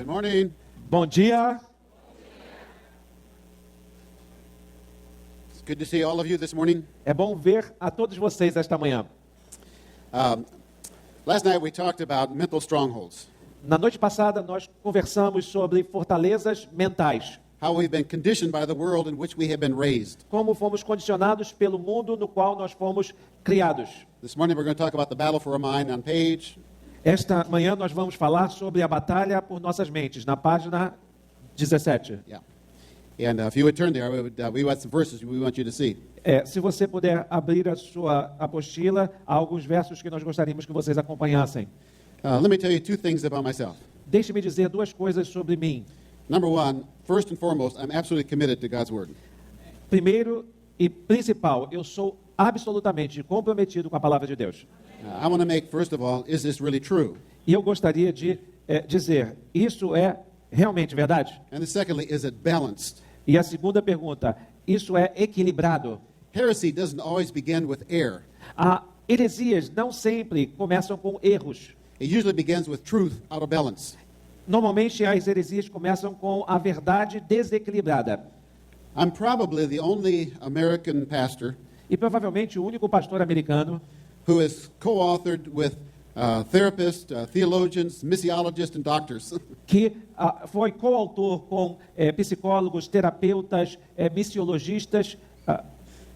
Good morning. Bom dia. It's good to see all of you this morning. É bom ver a todos vocês esta manhã. Last night we talked about mental strongholds, Na noite passada nós conversamos sobre fortalezas mentais. how we've been conditioned by the world in which we have been raised. Como fomos condicionados pelo mundo no qual nós fomos criados. This morning we're going to talk about the battle for a mind on page Esta manhã nós vamos falar sobre a batalha por nossas mentes, na página 17. yeah. And if you would turn there, we have some verses we want you to see. Se você puder abrir a sua apostila, há alguns versos que nós gostaríamos que vocês acompanhassem. Let me tell you two things about myself. Deixe-me dizer duas coisas sobre mim. Number one, first and foremost, I'm absolutely committed to God's Word. Primeiro e principal, eu sou absolutamente comprometido com a palavra de Deus. I want to make, first of all, is this really true? E eu gostaria de dizer, isso é realmente verdade? And secondly, is it balanced? E a segunda pergunta, isso é equilibrado? Heresy doesn't always begin with error. Heresias não sempre começam com erros. It usually begins with truth out of balance. Normalmente as heresias começam com a verdade desequilibrada. I'm probably the only American pastor E provavelmente o único pastor americano who is co-authored with therapists, theologians, missiologists, and doctors que foi coautor com psicólogos, terapeutas, missiologistas.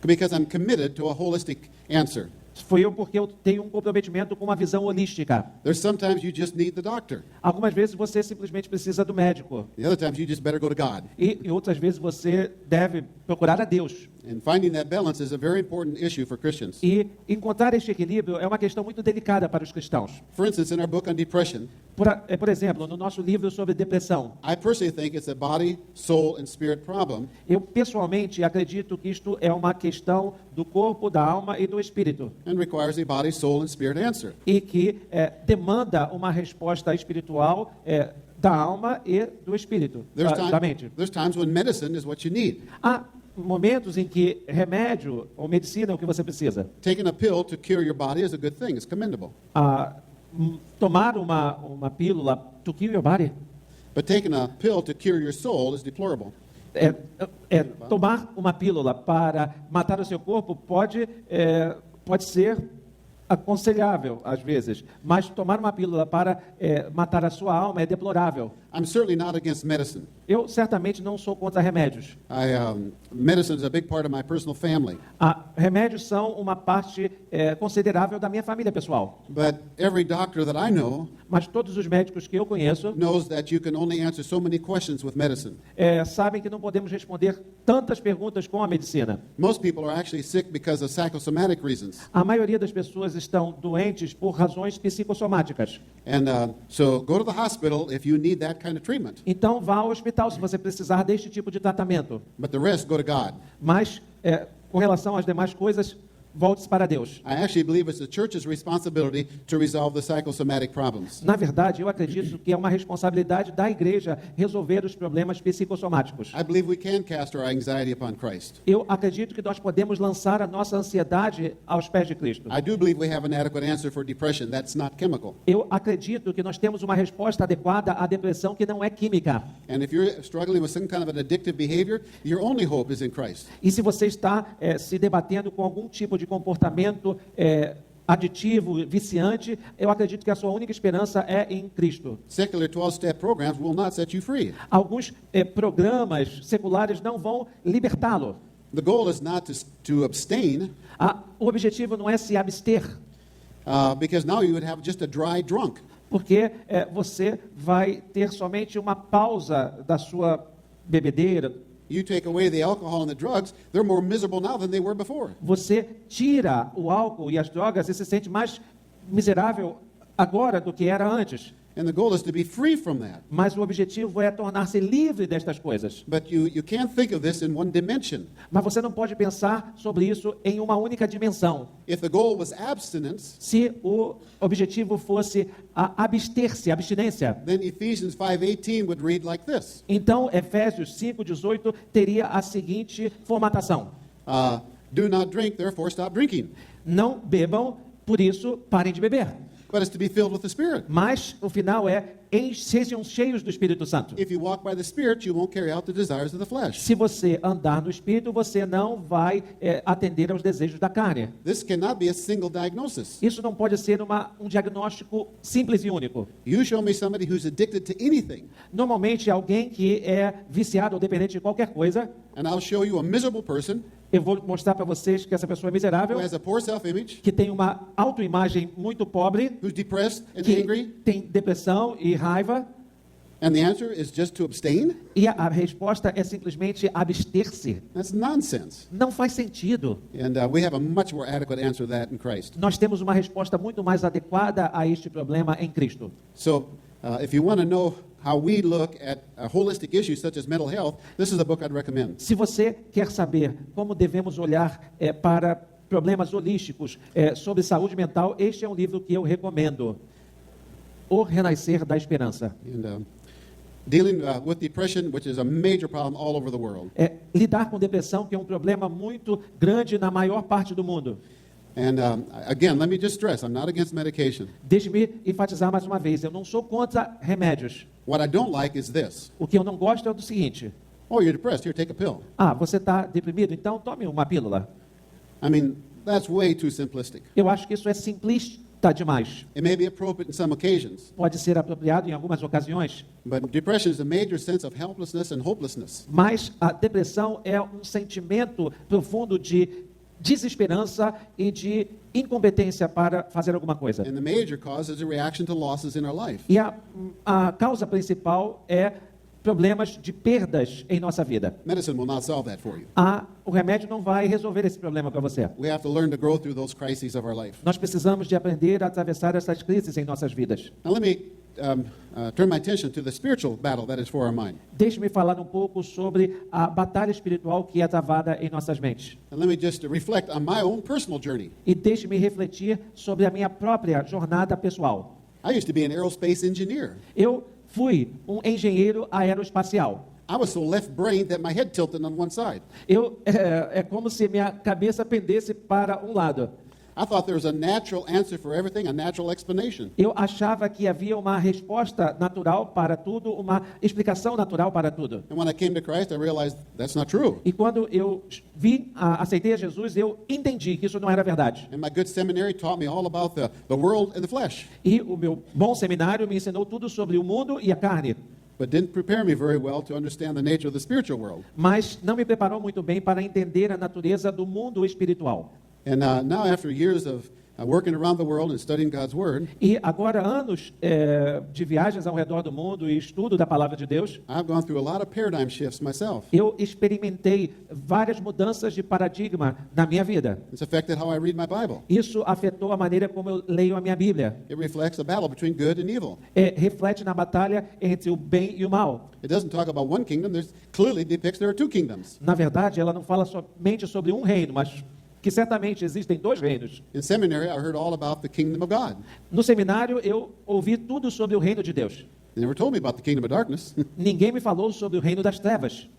because I'm committed to a holistic answer. Fui eu porque eu tenho um comprometimento com uma visão holística. There's sometimes you just need the doctor. Algumas vezes você simplesmente precisa do médico. The other times you just better go to God. E outras vezes você deve procurar a Deus. And finding that balance is a very important issue for Christians. E encontrar este equilíbrio é uma questão muito delicada para os cristãos. For instance, in our book on depression, Por exemplo, no nosso livro sobre depressão, I personally think it's a body, soul, and spirit problem. eu pessoalmente acredito que isto é uma questão do corpo, da alma e do espírito. And requires a body, soul, and spirit answer. E que demanda uma resposta espiritual da alma e do espírito, da mente. There's times when medicine is what you need. Há momentos em que remédio ou medicina é o que você precisa. Taking a pill to cure your body is a good thing. It's commendable. Tomar uma pílula to kill your body. But taking a pill to cure your soul is deplorable. Tomar uma pílula para matar o seu corpo pode ser aconselhável às vezes, mas tomar uma pílula para matar a sua alma é deplorável. I'm certainly not against medicine. Eu certamente não sou contra remédios. Medicine is a big part of my personal family. Remédios são uma parte considerável da minha família pessoal. But every doctor that I know Mas todos os médicos que eu conheço knows that you can only answer so many questions with medicine. Sabem que não podemos responder tantas perguntas com a medicina. Most people are actually sick because of psychosomatic reasons. A maioria das pessoas estão doentes por razões psicossomáticas. And so go to the hospital if you need that kind of treatment. Então vá ao hospital se você precisar deste tipo de tratamento. But the rest, go to God. Mas com relação às demais coisas, volte-se para Deus. I actually believe it's the church's responsibility to resolve the psychosomatic problems. Na verdade, eu acredito que é uma responsabilidade da igreja resolver os problemas psicossomáticos. I believe we can cast our anxiety upon Christ. Eu acredito que nós podemos lançar a nossa ansiedade aos pés de Cristo. I do believe we have an adequate answer for depression. That's not chemical. Eu acredito que nós temos uma resposta adequada à depressão que não é química. And if you're struggling with some kind of an addictive behavior, your only hope is in Christ. E se você está se debatendo com algum tipo de comportamento aditivo, viciante, eu acredito que a sua única esperança é em Cristo. Secular 12-step programs will not set you free. Alguns programas seculares não vão libertá-lo. The goal is not to abstain, O objetivo não é se abster, because now you would have just a dry drunk. porque você vai ter somente uma pausa da sua bebedeira. You take away the alcohol and the drugs, they're more miserable now than they were before. Você tira o álcool e as drogas e se sente mais miserável agora do que era antes. And the goal is to be free from that. Mas o objetivo é tornar-se livre destas coisas. But you can't think of this in one dimension. Mas você não pode pensar sobre isso em uma única dimensão. If the goal was abstinence, Se o objetivo fosse abster-se, abstinência, then Ephesians 5:18 would read like this. então Efésios 5:18 teria a seguinte formatação: Do not drink, therefore stop drinking. Não bebam, por isso parem de beber. but it's to be filled with the Spirit. Mas o final é: sejam cheios do Espírito Santo. If you walk by the Spirit, you won't carry out the desires of the flesh. Se você andar no Espírito, você não vai atender aos desejos da carne. This cannot be a single diagnosis. Isso não pode ser um diagnóstico simples e único. You show me somebody who's addicted to anything, Normalmente, alguém que é viciado ou dependente de qualquer coisa, and I'll show you a miserable person eu vou mostrar para vocês que essa pessoa é miserável, who has a poor self-image, que tem uma autoimagem muito pobre, who's depressed and que angry, tem depressão e raiva, and the answer is just to abstain? e a resposta é simplesmente abster-se. That's nonsense. Não faz sentido. And we have a much more adequate answer to that in Christ. Nós temos uma resposta muito mais adequada a este problema em Cristo. So, if you want to know how we look at holistic issues such as mental health, this is a book I'd recommend. Se você quer saber como devemos olhar para problemas holísticos sobre saúde mental, este é um livro que eu recomendo. O Renascer da Esperança. And dealing with depression, which is a major problem all over the world. Lidar com depressão, que é um problema muito grande na maior parte do mundo. And again, let me just stress, I'm not against medication. Deixe-me enfatizar mais uma vez, eu não sou contra remédios. What I don't like is this. O que eu não gosto é do seguinte: Oh, you're depressed, here, take a pill. você está deprimido? Então tome uma pílula. I mean, that's way too simplistic. Eu acho que isso é simplista demais. It may be appropriate in some occasions, Pode ser apropriado em algumas ocasiões, but depression is a major sense of helplessness and hopelessness. mas a depressão é um sentimento profundo de desesperança e de incompetência para fazer alguma coisa. And the major cause is a reaction to losses in our life. E a causa principal é problemas de perdas em nossa vida. Medicine will not solve that for you. O remédio não vai resolver esse problema para você. We have to learn to grow through those crises of our life. Nós precisamos de aprender a atravessar essas crises em nossas vidas. Now let me turn my attention to the spiritual battle that is for our mind. Deixe-me falar um pouco sobre a batalha espiritual que é travada em nossas mentes. And let me just reflect on my own personal journey. E deixe-me refletir sobre a minha própria jornada pessoal. I used to be an aerospace engineer. Eu fui um engenheiro aeroespacial. I was so left-brained that my head tilted on one side. É como se minha cabeça pendesse para um lado. I thought there was a natural answer for everything, a natural explanation. Eu achava que havia uma resposta natural para tudo, uma explicação natural para tudo. And when I came to Christ, I realized that's not true. E quando eu aceitei a Jesus, eu entendi que isso não era verdade. And my good seminary taught me all about the world and the flesh, E o meu bom seminário me ensinou tudo sobre o mundo e a carne, but didn't prepare me very well to understand the nature of the spiritual world. mas não me preparou muito bem para entender a natureza do mundo espiritual. And now, after years of working around the world and studying God's Word, E agora, anos de viagens ao redor do mundo e estudo da palavra de Deus, I've gone through a lot of paradigm shifts myself. eu experimentei várias mudanças de paradigma na minha vida. It's affected how I read my Bible. Isso afetou a maneira como eu leio a minha Bíblia. It reflects the battle between good and evil. Reflete na batalha entre o bem e o mal. It doesn't talk about one kingdom. There's clearly depicts there are two kingdoms. Na verdade, ela não fala somente sobre um reino, mas que certamente existem dois reinos. In seminary, I heard all about the kingdom of God. No seminário, eu ouvi tudo sobre o reino de Deus. They never told me about the kingdom of darkness. Ninguém me falou sobre o reino das trevas.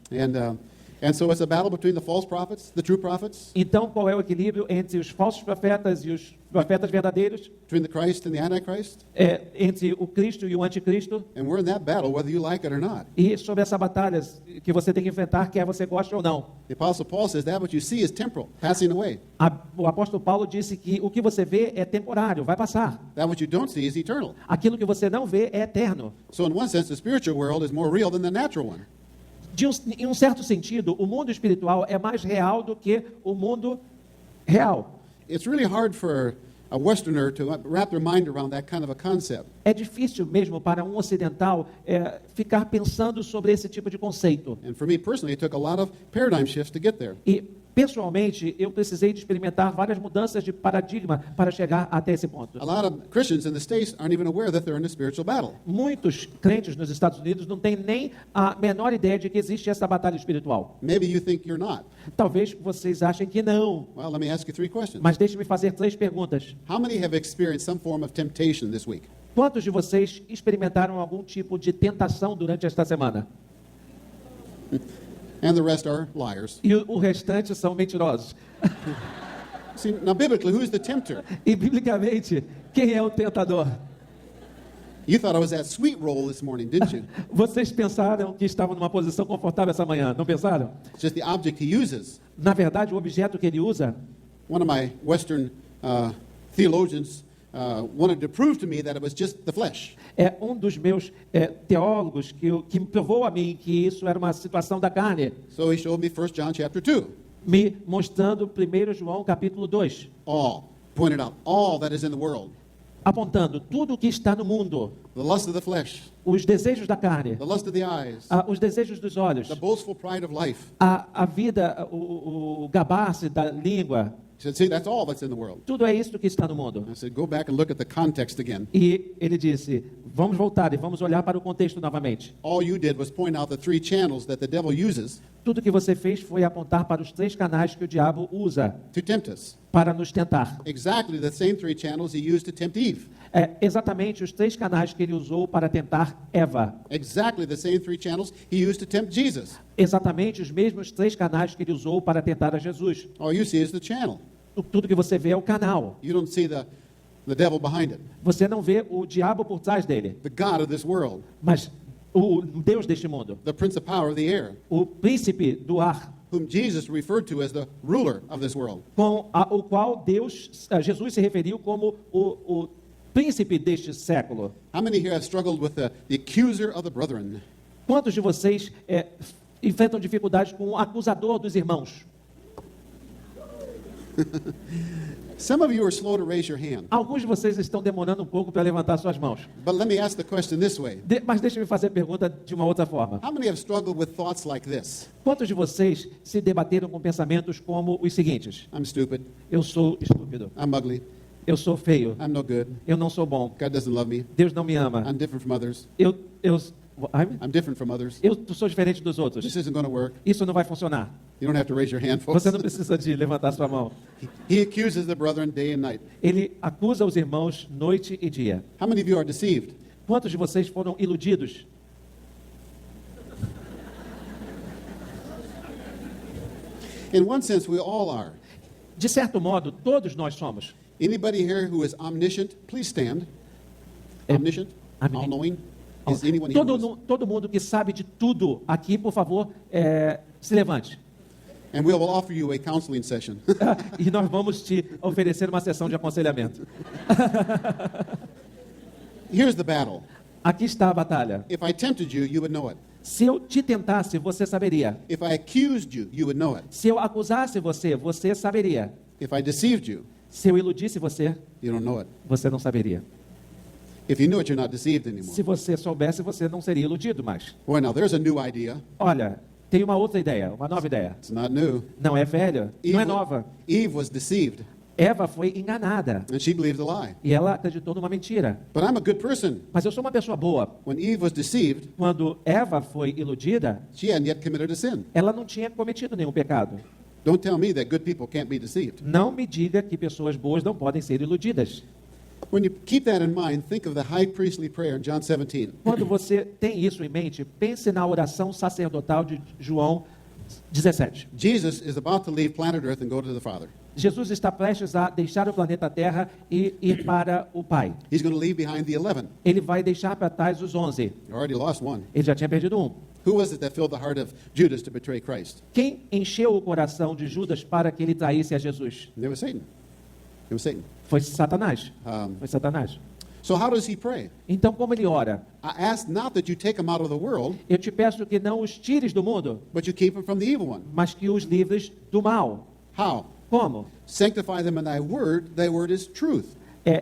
And so it's a battle between the false prophets, the true prophets, Então, qual é o equilíbrio entre os falsos profetas e os profetas verdadeiros? between the Christ and the Antichrist. Entre o Cristo e o anticristo? And we're in that battle, whether you like it or not. E sobre essa batalha que você tem que enfrentar, quer você goste ou não. The Apostle Paul says that what you see is temporal, passing away. O apóstolo Paulo disse que o que você vê é temporário, vai passar. That what you don't see is eternal. Aquilo que você não vê é eterno. So in one sense, the spiritual world is more real than the natural one. Em um certo sentido, o mundo espiritual é mais real do que o mundo real. It's really hard for a Westerner to wrap their mind around that kind of a concept. É difícil mesmo para um ocidental ficar pensando sobre esse tipo de conceito. And for me personally, it took a lot of paradigm shifts to get there. E, pessoalmente, eu precisei de experimentar várias mudanças de paradigma para chegar até esse ponto. A lot of Christians in the States aren't even aware that they're in a spiritual battle. Muitos crentes nos Estados Unidos não têm nem a menor ideia de que existe essa batalha espiritual. Maybe you think you're not. Talvez vocês achem que não, Well, let me ask you 3 questions. mas deixe-me fazer 3 perguntas. How many have experienced some form of temptation this week? Quantos de vocês experimentaram algum tipo de tentação durante esta semana? And the rest are liars. E o restante são mentirosos. See, now biblically, who's the tempter? E, biblicamente, Quem é o tentador? You thought I was that sweet roll this morning, didn't you? Vocês pensaram que estavam numa posição confortável essa manhã, não pensaram? It's just the object he uses. Na verdade, o objeto que ele usa, One of my Western theologians wanted to prove to me that it was just the flesh. é um dos meus teólogos que provou a mim que isso era uma situação da carne, So he showed me 1 John chapter 2. me mostrando 1 João capítulo 2, All, pointed out, all that is in the world. apontando tudo o que está no mundo, The lust of the flesh, os desejos da carne, the lust of the eyes, os desejos dos olhos, the boastful pride of life. a vida, o gabar-se da língua, He said, see, that's all that's in the world. tudo é isso que está no mundo. I said, go back and look at the context again. E ele disse, vamos voltar e vamos olhar para o contexto novamente. All you did was point out the 3 channels that the devil uses Tudo que você fez foi apontar para os 3 canais que o diabo usa to tempt us. para nos tentar. Exactly the same 3 channels he used to tempt Eve. É exatamente os 3 canais que ele usou para tentar Eva. Exactly the same 3 channels he used to tempt Jesus. Exatamente os mesmos 3 canais que ele usou para tentar a Jesus. All you see is the channel. Tudo que você vê é o canal. You don't see the devil behind it, Você não vê o diabo por trás dele, the God of this world, mas o Deus deste mundo, the prince of power of the air, o príncipe do ar, whom Jesus referred to as the ruler of this world. com o qual Jesus se referiu como o príncipe deste século. How many here have struggled with the accuser of the brethren? Quantos de vocês enfrentam dificuldades com o acusador dos irmãos? Some of you are slow to raise your hand. Alguns de vocês estão demorando um pouco para levantar suas mãos. But let me ask the question this way. Mas deixe-me fazer a pergunta de uma outra forma. How many have struggled with thoughts like this? Quantos de vocês se debateram com pensamentos como os seguintes? I'm stupid. Eu sou estúpido. I'm ugly. Eu sou feio. I'm no good. Eu não sou bom. God doesn't love me. Deus não me ama. I'm different from others. Eu I'm different from others. sou diferente dos outros. This isn't going to work. Isso não vai funcionar. You don't have to raise your hand, folks. Você não precisa de levantar sua mão. He accuses the brethren day and night. Ele acusa os irmãos noite e dia. How many of you are deceived? Quantos de vocês foram iludidos? In one sense, we all are. De certo modo, todos nós somos. Anybody here who is omniscient, please stand. Omniscient? All-knowing? Is anyone here? Todo mundo que sabe de tudo aqui, por favor, se levante. And we will offer you a counseling session. E nós vamos te oferecer uma sessão de aconselhamento. Here's the battle. Aqui está a batalha. If I tempted you, you would know it. Se eu te tentasse, você saberia. If I accused you, you would know it. Se eu acusasse você, você saberia. If I deceived you, Se eu iludisse você, you don't know it. você não saberia. If you knew it, you're not deceived anymore. Se você soubesse, você não seria iludido mais. Boy, now there's a new idea. Olha, tem uma outra ideia, uma nova ideia. It's not new. Não é velha, não é nova. Eve was deceived, Eva foi enganada and she believed the lie. e ela acreditou numa mentira. But I'm a good person. Mas eu sou uma pessoa boa. When Eve was deceived, Quando Eva foi iludida, she hadn't yet committed a sin. ela não tinha cometido nenhum pecado. Don't tell me that good people can't be deceived. Não me diga que pessoas boas não podem ser iludidas. When you keep that in mind, think of the high priestly prayer in John 17. Quando você tem isso em mente, pense na oração sacerdotal de João 17. Jesus is about to leave planet Earth and go to the Father. Jesus está prestes a deixar o planeta Terra e ir para o Pai. He's going to leave behind the 11. Ele vai deixar para trás os 11. He already lost one. Ele já tinha perdido um. Who was it that filled the heart of Judas to betray Christ? Quem encheu o coração de Judas para que ele traísse a Jesus? It was Satan. It was Satan. Foi Satanás. Um, Foi Satanás. So how does he pray? Então, como ele ora? I ask not that you take him out of the world, Eu te peço que não os tires do mundo, but you keep him from the evil one. mas que os livres do mal. How? Como? Sanctify them in thy word is truth.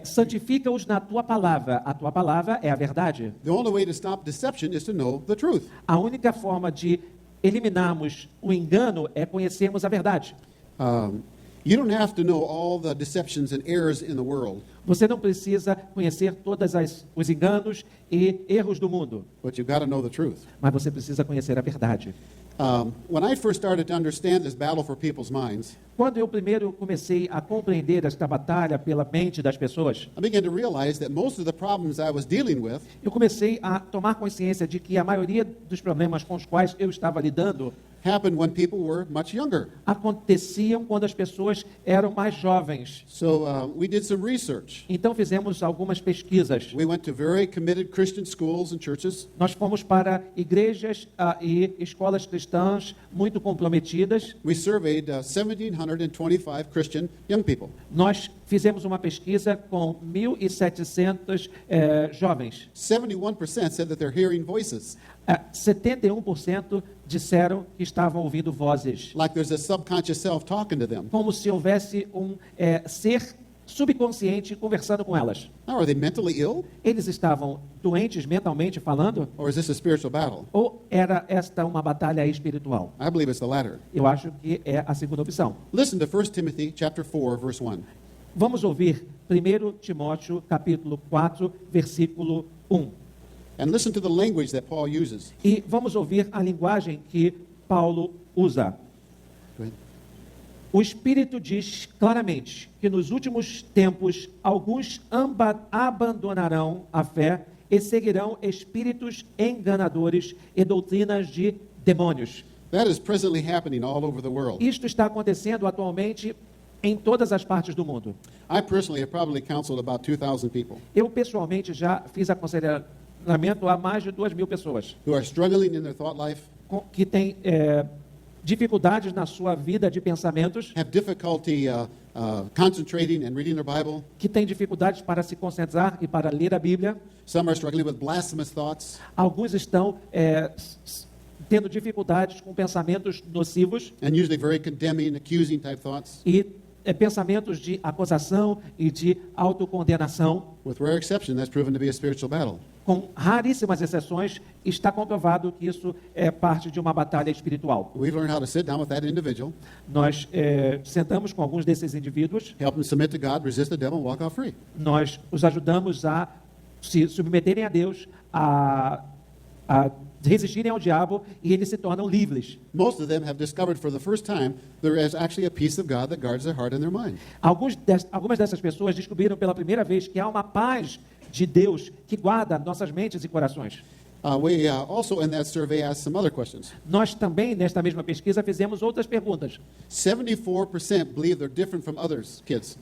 Santifica-os na tua palavra. A tua palavra é a verdade. The only way to stop deception is to know the truth. A única forma de eliminarmos o engano é conhecermos a verdade. You don't have to know all the deceptions and errors in the world, Você não precisa conhecer todos os enganos e erros do mundo, but you've got to know the truth. mas você precisa conhecer a verdade. When I first started to understand this battle for people's minds, Quando eu primeiro comecei a compreender esta batalha pela mente das pessoas, I began to realize that most of the problems I was dealing with eu comecei a tomar consciência de que a maioria dos problemas com os quais eu estava lidando happened when people were much younger. aconteciam quando as pessoas eram mais jovens. So we did some research. Então fizemos algumas pesquisas. We went to very committed Christian schools and churches. Nós fomos para igrejas e escolas cristãs muito comprometidas. We surveyed 1,725 Christian young people. Nós fizemos uma pesquisa com 1.700 jovens. 71% said that they're hearing voices, 71% disseram que estavam ouvindo vozes, like there's a subconscious self talking to them. como se houvesse um ser subconsciente conversando com elas. Now, are they mentally ill, Eles estavam doentes mentalmente falando? or is this a spiritual battle? Ou era esta uma batalha espiritual? I believe it's the latter. Eu acho que é a segunda opção. Listen to 1 Timothy chapter 4, verse 1. Vamos ouvir 1 Timóteo, capítulo 4, versículo 1. And listen to the language that Paul uses. E vamos ouvir a linguagem que Paulo usa. Go ahead. O Espírito diz claramente que nos últimos tempos alguns abandonarão a fé e seguirão espíritos enganadores e doutrinas de demônios. That is presently happening all over the world. Isto está acontecendo atualmente em todas as partes do mundo. I personally have probably counseled about 2,000 people Eu, pessoalmente, já fiz aconselhamento a mais de 2.000 pessoas who are struggling in their thought life, que têm dificuldades na sua vida de pensamentos, have difficulty concentrating and reading their Bible. que têm dificuldades para se concentrar e para ler a Bíblia. Some are struggling with blasphemous thoughts. Alguns estão tendo dificuldades com pensamentos nocivos And usually very condemning, accusing type thoughts. e pensamentos de acusação e de autocondenação. With rare exception, that's proven to be a spiritual battle. Com raríssimas exceções, está comprovado que isso é parte de uma batalha espiritual. We've learned how to sit down with that individual, Nós sentamos com alguns desses indivíduos, help them submit to God, resist the devil, and walk out free. nós os ajudamos a se submeterem a Deus, a resistirem ao diabo e eles se tornam livres. Most of them have discovered for the first time there is actually a peace of God that guards their heart and their mind. Algumas dessas pessoas descobriram pela primeira vez que há uma paz de Deus que guarda nossas mentes e corações. We also in that survey asked some other questions. Nós também, nesta mesma pesquisa, fizemos outras perguntas. 74% believe they're different from others, kids.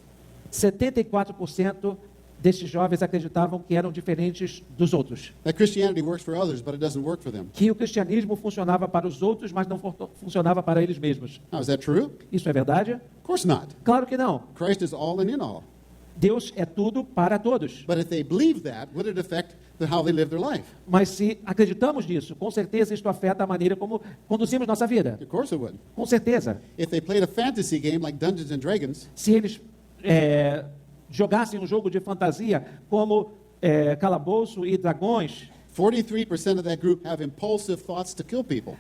74% destes jovens acreditavam que eram diferentes dos outros. That Christianity works for others, but it doesn't work for them. Que o cristianismo funcionava para os outros, mas não funcionava para eles mesmos. Now, is that true? Isso é verdade? Of course not. Claro que não. Christ is all and in all. Deus é tudo para todos. But if they believe that, would it affect how they live their life? Mas se acreditamos nisso, com certeza isto afeta a maneira como conduzimos nossa vida. Of course it would. Com certeza. If they played a fantasy game like Dungeons and Dragons, Se eles jogassem um jogo de fantasia como Calabouço e Dragões, 43% of that group have impulsive thoughts to kill people.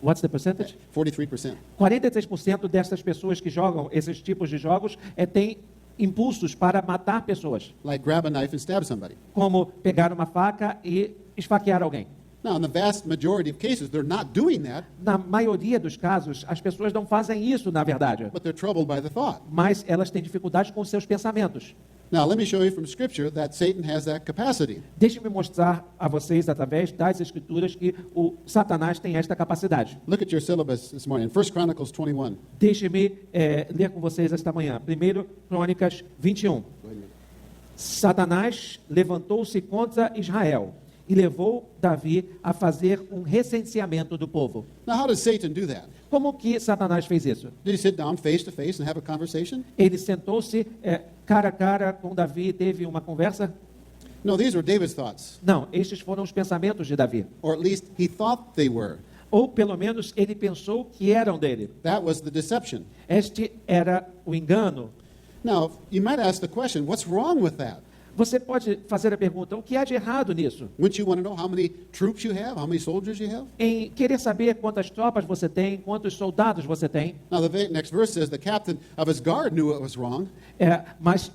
what's the percentage? 43%. 43% dessas pessoas que jogam esses tipos de jogos têm impulsos para matar pessoas, Like grab a knife and stab somebody. como pegar uma faca e esfaquear alguém. Now, in the vast majority of cases, they're not doing that, Na maioria dos casos, as pessoas não fazem isso, na verdade, but they're troubled by the thought. mas elas têm dificuldades com seus pensamentos. Now, let me show you from Scripture that Satan has that capacity. Deixe-me mostrar a vocês, através das Escrituras, que o Satanás tem esta capacidade. Look at your syllabus this morning, 1 Chronicles 21. Deixe-me ler com vocês esta manhã. 1 Crônicas 21. Satanás levantou-se contra Israel e levou Davi a fazer um recenseamento do povo. Now, how does Satan do that? Como que Satanás fez isso? Did he sit down face to face and have a conversation? Ele sentou-se cara a cara com Davi e teve uma conversa? No, these were David's thoughts, Não, estes foram os pensamentos de Davi. or at least he thought they were. Ou pelo menos ele pensou que eram dele. That was the deception. Este era o engano. Now, you might ask the question, what's wrong with that? Você pode fazer a pergunta, o que há de errado nisso? Wouldn't you want to know how many troops you have, how many soldiers you have? Em querer saber quantas tropas você tem, quantos soldados você tem. Now, the next verse says the captain of his guard knew it was wrong, Mas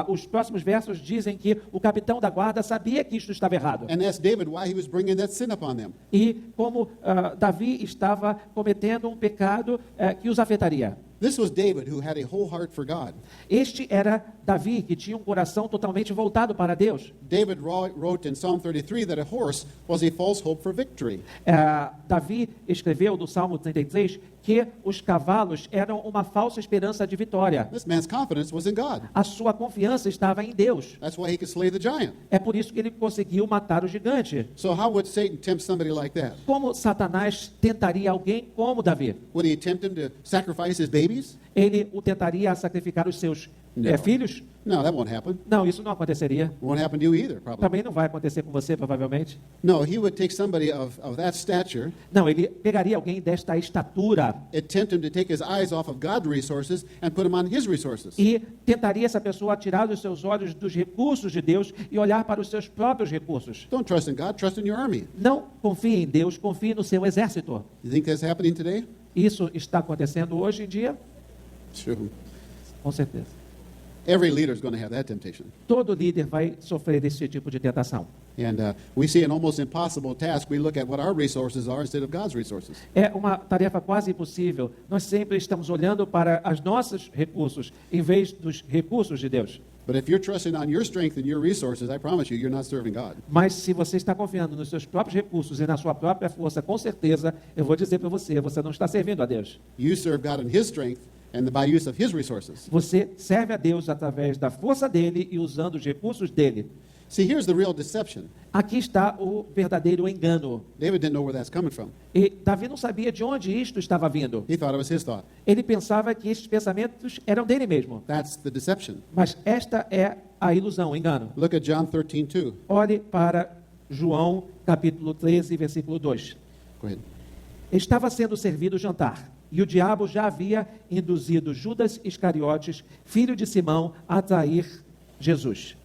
os próximos versos dizem que o capitão da guarda sabia que isto estava errado. and asked David why he was bringing that sin upon them. E como Davi estava cometendo um pecado que os afetaria. This was David, who had a whole heart for God. Este era Davi, que tinha um coração totalmente voltado para Deus. David wrote in Psalm 33 that a horse was a false hope for victory. Davi escreveu no Salmo 33 que os cavalos eram uma falsa esperança de vitória. This man's confidence was in God. A sua confiança estava em Deus. That's why he could slay the giant. É por isso que ele conseguiu matar o gigante. So how would Satan tempt somebody like that? Como Satanás tentaria alguém como Davi? Would he tempt him to sacrifice his babies? Ele o tentaria sacrificar os seus filhos? No, that won't happen. Não, isso não aconteceria. Won't happen to you either, probably. Também não vai acontecer com você, provavelmente. No, he would take somebody of that stature. Não, ele pegaria alguém desta estatura It tempt him to take his eyes off of God's resources and put them on his resources. e tentaria essa pessoa tirar os seus olhos dos recursos de Deus e olhar para os seus próprios recursos. Don't trust in God, trust in your army. Não confie em Deus, confie no seu exército. You think that's happening today? Isso está acontecendo hoje em dia? True. Com certeza. Every leader is going to have that temptation. Todo líder vai sofrer esse tipo de tentação. And we see an almost impossible task. We look at what our resources are instead of God's resources. É uma tarefa quase impossível. Nós sempre estamos olhando para os nossos recursos em vez dos recursos de Deus. But if you're trusting on your strength and your resources, I promise you, you're not serving God. Mas se você está confiando nos seus próprios recursos e na sua própria força, com certeza, eu vou dizer para você, você não está servindo a Deus. You serve God in His strength and by use of His resources. Você serve a Deus através da força dele e usando os recursos dele. See, here's the real deception. Aqui está o verdadeiro engano. David didn't know where that's coming from. E Davi não sabia de onde isto estava vindo. He thought it was his thought. Ele pensava que estes pensamentos eram dele mesmo. That's the deception. Mas esta é a ilusão, o engano. Look at John 13:2. Olhe para João, capítulo 13, versículo 2. Go ahead. Estava sendo servido o jantar, e o diabo já havia induzido Judas Iscariotes, filho de Simão, a trair Jesus.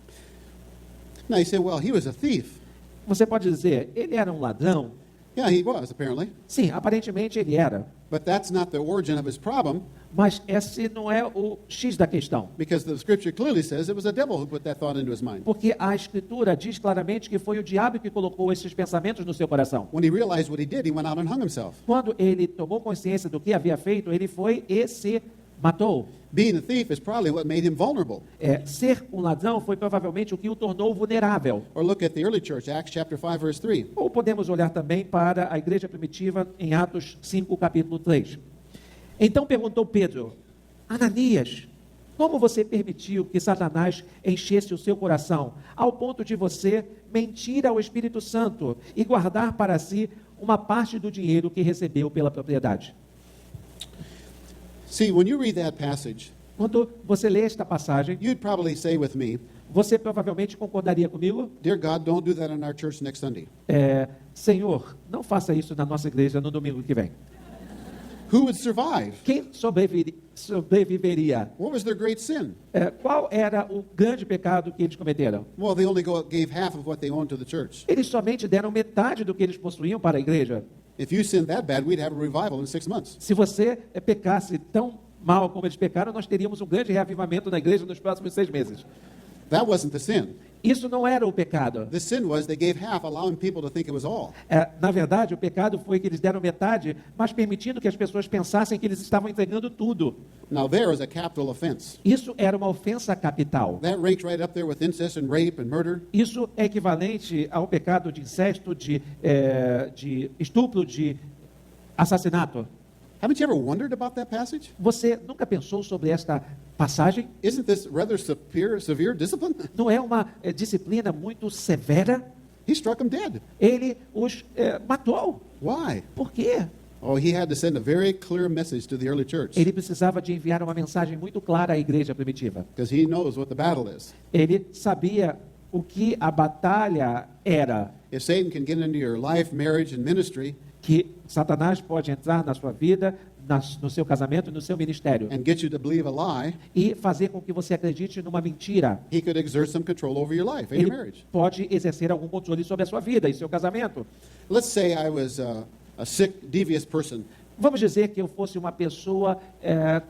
Now you say, well, he was a thief. Você pode dizer, ele era um ladrão? Yeah, he was, apparently. Sim, aparentemente ele era. But that's not the origin of his problem, Mas esse não é o X da questão. because the scripture clearly says it was the devil who put that thought into his mind. Porque a Escritura diz claramente que foi o diabo que colocou esses pensamentos no seu coração. When he realized what he did, he went out and hung himself. Quando ele tomou consciência do que havia feito, ele foi e se matou. Being a thief is probably what made him vulnerable. Ser um ladrão foi provavelmente o que o tornou vulnerável. Or look at the early church, Acts chapter 5, verse 3. Ou podemos olhar também para a igreja primitiva em Atos 5, capítulo 3. Então perguntou Pedro, Ananias, como você permitiu que Satanás enchesse o seu coração, ao ponto de você mentir ao Espírito Santo e guardar para si uma parte do dinheiro que recebeu pela propriedade? See, when you read that passage, Quando você lê esta passagem, you'd probably say with me, você provavelmente concordaria comigo? Dear God, don't do that in our church next Sunday. Senhor, não faça isso na nossa igreja no domingo que vem. Who would survive? Quem sobreviveria? What was their great sin? Qual era o grande pecado que eles cometeram? Well, they only gave half of what they owned to the church. Eles somente deram metade do que eles possuíam para a igreja. If you sinned that bad, we'd have a revival in 6 months. Se você pecasse tão mal como eles pecaram, nós teríamos um grande reavivamento na igreja nos próximos 6 meses. That wasn't the sin. Isso não era o pecado. The sin was they gave half, allowing people to think it was all. Na verdade, o pecado foi que eles deram metade, mas permitindo que as pessoas pensassem que eles estavam entregando tudo. Now there is a capital offense. Isso era uma ofensa capital. That ranks right up there with incest and rape and murder. Isso é equivalente ao pecado de incesto, de estupro, de assassinato. Haven't you ever wondered about that passage? Você nunca pensou sobre esta passagem? Isn't this rather severe discipline? Não é uma disciplina muito severa? He struck them dead. Ele os matou. Why? Por quê? Oh, he had to send a very clear message to the early church, Ele precisava de enviar uma mensagem muito clara à igreja primitiva. because he knows what the battle is. Ele sabia o que a batalha era. If Satan can get into your life, marriage, and ministry Que Satanás pode entrar na sua vida, no seu casamento e no seu ministério. and get you to believe a lie, E fazer com que você acredite numa mentira. he could exert some control over your life and your Ele marriage. pode exercer algum controle sobre a sua vida e seu casamento. Let's say I was a sick, devious person, Vamos dizer que eu fosse uma pessoa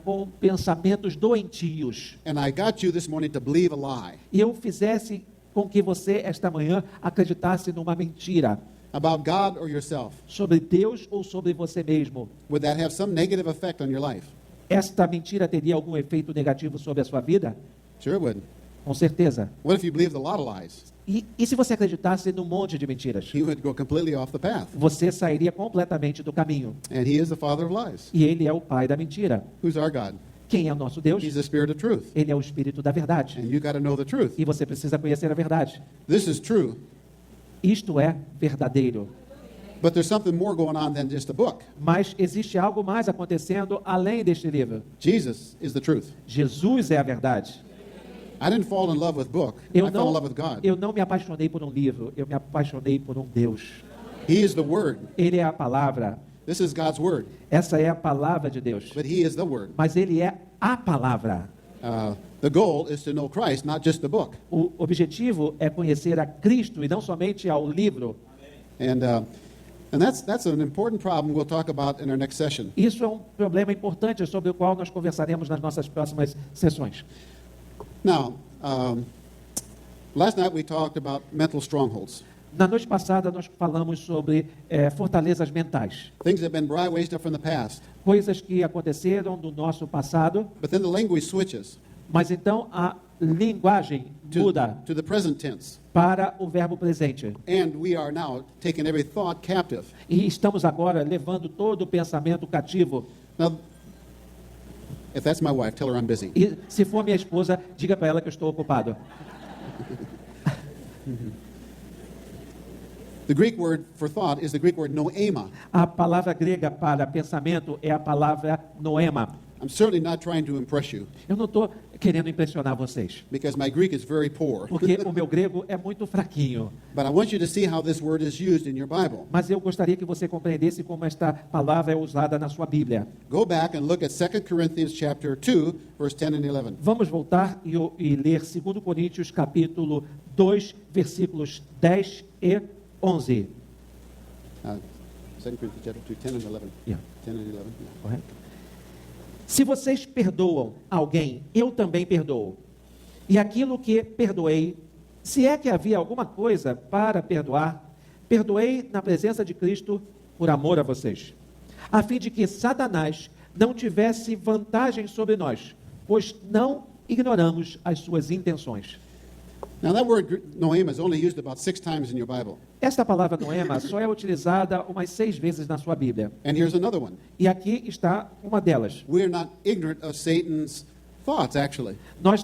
com pensamentos doentios. and I got you this morning to believe a lie E eu fizesse com que você, esta manhã, acreditasse numa mentira about God or yourself. sobre Deus ou sobre você mesmo. Would that have some negative effect on your life? esta mentira teria algum efeito negativo sobre a sua vida? Sure it would. Com certeza. What if you believed a lot of lies? E se você acreditasse num monte de mentiras? You would go completely off the path. Você sairia completamente do caminho. And he is the father of lies. E ele é o pai da mentira. Who's our God? Quem é o nosso Deus? He's the spirit of truth. Ele é o espírito da verdade. And you got to know the truth. E você precisa conhecer a verdade. This is true. Isto é verdadeiro. But there's something more going on than just a book. Mas existe algo mais acontecendo além deste livro. Jesus is the truth. Jesus é a verdade. I didn't fall in love with book. I fell in love with God. Eu não me apaixonei por um livro, eu me apaixonei por um Deus. He is the Word. Ele é a palavra. This is God's Word. Essa é a palavra de Deus. But He is the Word. Mas ele é a palavra. The goal is to know Christ, not just the book. O objetivo é conhecer a Cristo e não somente ao livro. And that's an important problem we'll talk about in our next session. Isso é um problema importante sobre o qual nós conversaremos nas nossas próximas sessões. Now, last night we talked about mental strongholds. Na noite passada nós falamos sobre fortalezas mentais, Things that have been brainwashed up from the past. coisas que aconteceram do nosso passado, But then the language switches mas então a linguagem muda to the present tense. para o verbo presente. And we are now taking every thought captive. E estamos agora levando todo o pensamento cativo. Now, if that's my wife, tell her I'm busy. E se for minha esposa, diga para ela que eu estou ocupado. The Greek word for thought is the Greek word noema. A palavra grega para pensamento é a palavra noema. I'm certainly not trying to impress you Eu não estou querendo impressionar vocês, because my Greek is very poor. porque o meu grego é muito fraquinho. But I want you to see how this word is used in your Bible. Mas eu gostaria que você compreendesse como esta palavra é usada na sua Bíblia. Go back and look at 2 Corinthians chapter 2, verse 10 and 11. Vamos voltar e ler 2 Coríntios capítulo 2, versículos 10 e 11. 2 Corinthians chapter 2, 10 and 11. Yeah. 10 and 11. Yeah. Correto? Se vocês perdoam alguém, eu também perdoo. E aquilo que perdoei, se é que havia alguma coisa para perdoar, perdoei na presença de Cristo por amor a vocês, a fim de que Satanás não tivesse vantagem sobre nós, pois não ignoramos as suas intenções. Now that word noema is only used about 6 times in your Bible. Esta palavra noema só é utilizada umas 6 vezes na sua Bíblia. And here's another one. E aqui está uma delas. We're not ignorant of Satan's thoughts, actually. Nós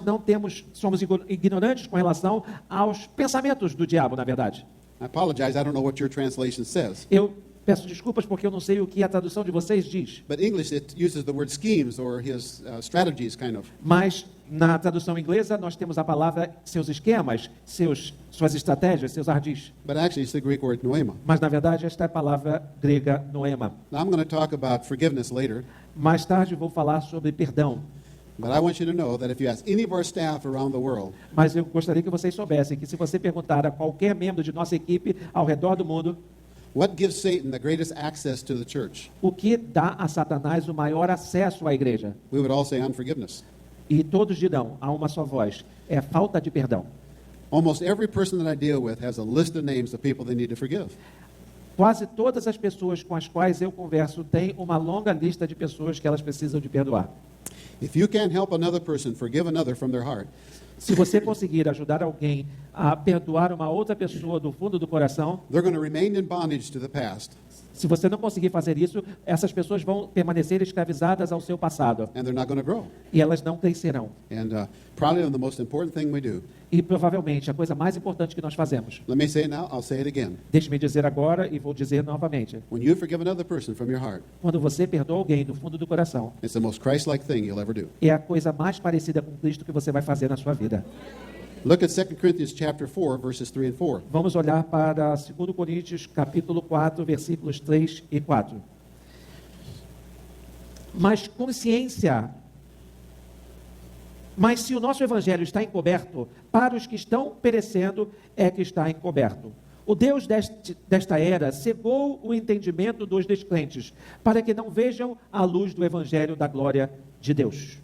somos ignorantes com relação aos pensamentos do diabo, na verdade. I apologize, I don't know what your translation says. Eu peço desculpas porque eu não sei o que a tradução de vocês diz. But English, it uses the word schemes or his strategies, kind of. Mas na tradução inglesa nós temos a palavra seus esquemas, suas estratégias, seus ardis. But actually, it's the Greek word noema. Mas na verdade esta é a palavra grega noema. Now, I'm going to talk about forgiveness later. Mais tarde vou falar sobre perdão. But I want you to know that if you ask any of our staff around the world, Mas eu gostaria que vocês soubessem que se você perguntar a qualquer membro de nossa equipe ao redor do mundo, what gives Satan the greatest access to the church? o que dá a Satanás o maior acesso à igreja? We would all say unforgiveness. E todos dirão, a uma só voz, é falta de perdão. Almost every person that I deal with has a list of names of people they need to forgive. Quase todas as pessoas com as quais eu converso têm uma longa lista de pessoas que elas precisam de perdoar. If you can't help another person forgive another from their heart, Se você conseguir ajudar alguém a perdoar uma outra pessoa do fundo do coração, they're going to remain in bondage to the past, se você não conseguir fazer isso, essas pessoas vão permanecer escravizadas ao seu passado and they're not going to grow. e elas não crescerão. And probably the most important thing we do. E provavelmente a coisa mais importante que nós fazemos, Let me say it now, I'll say it again. deixe-me dizer agora e vou dizer novamente, When you forgive another person from your heart, quando você perdoa alguém do fundo do coração, it's the most Christ-like thing you'll ever do. é a coisa mais parecida com Cristo que você vai fazer na sua vida. Look at 2 Corinthians chapter 4, verses 3 and 4. Vamos olhar para 2 Coríntios, capítulo 4, versículos 3 e 4. Mas se o nosso evangelho está encoberto, para os que estão perecendo é que está encoberto. O Deus desta era cegou o entendimento dos descrentes, para que não vejam a luz do evangelho da glória de Deus.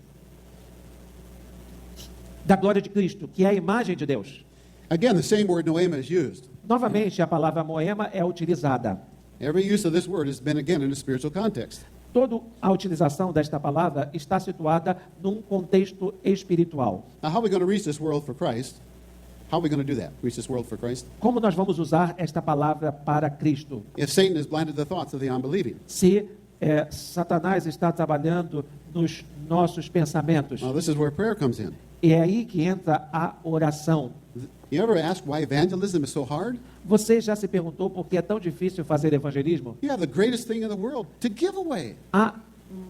Da glória de Cristo, que é a imagem de Deus. Again, the same word noema is used. Novamente, a palavra moema é utilizada. Every use of this word has been, again, in a spiritual context. toda a utilização desta palavra está situada num contexto espiritual. Now, how are we going to reach this world for Christ? How are we going to do that? Reach this world for Christ? Como nós vamos usar esta palavra para Cristo? If Satan has blinded the thoughts of the unbelieving. Se Satanás está trabalhando nos nossos pensamentos, Now, this is where prayer comes in. é aí que entra a oração. You ever ask why evangelism is so hard? Você já se perguntou por que é tão difícil fazer evangelismo? You have the greatest thing in the world to give away. A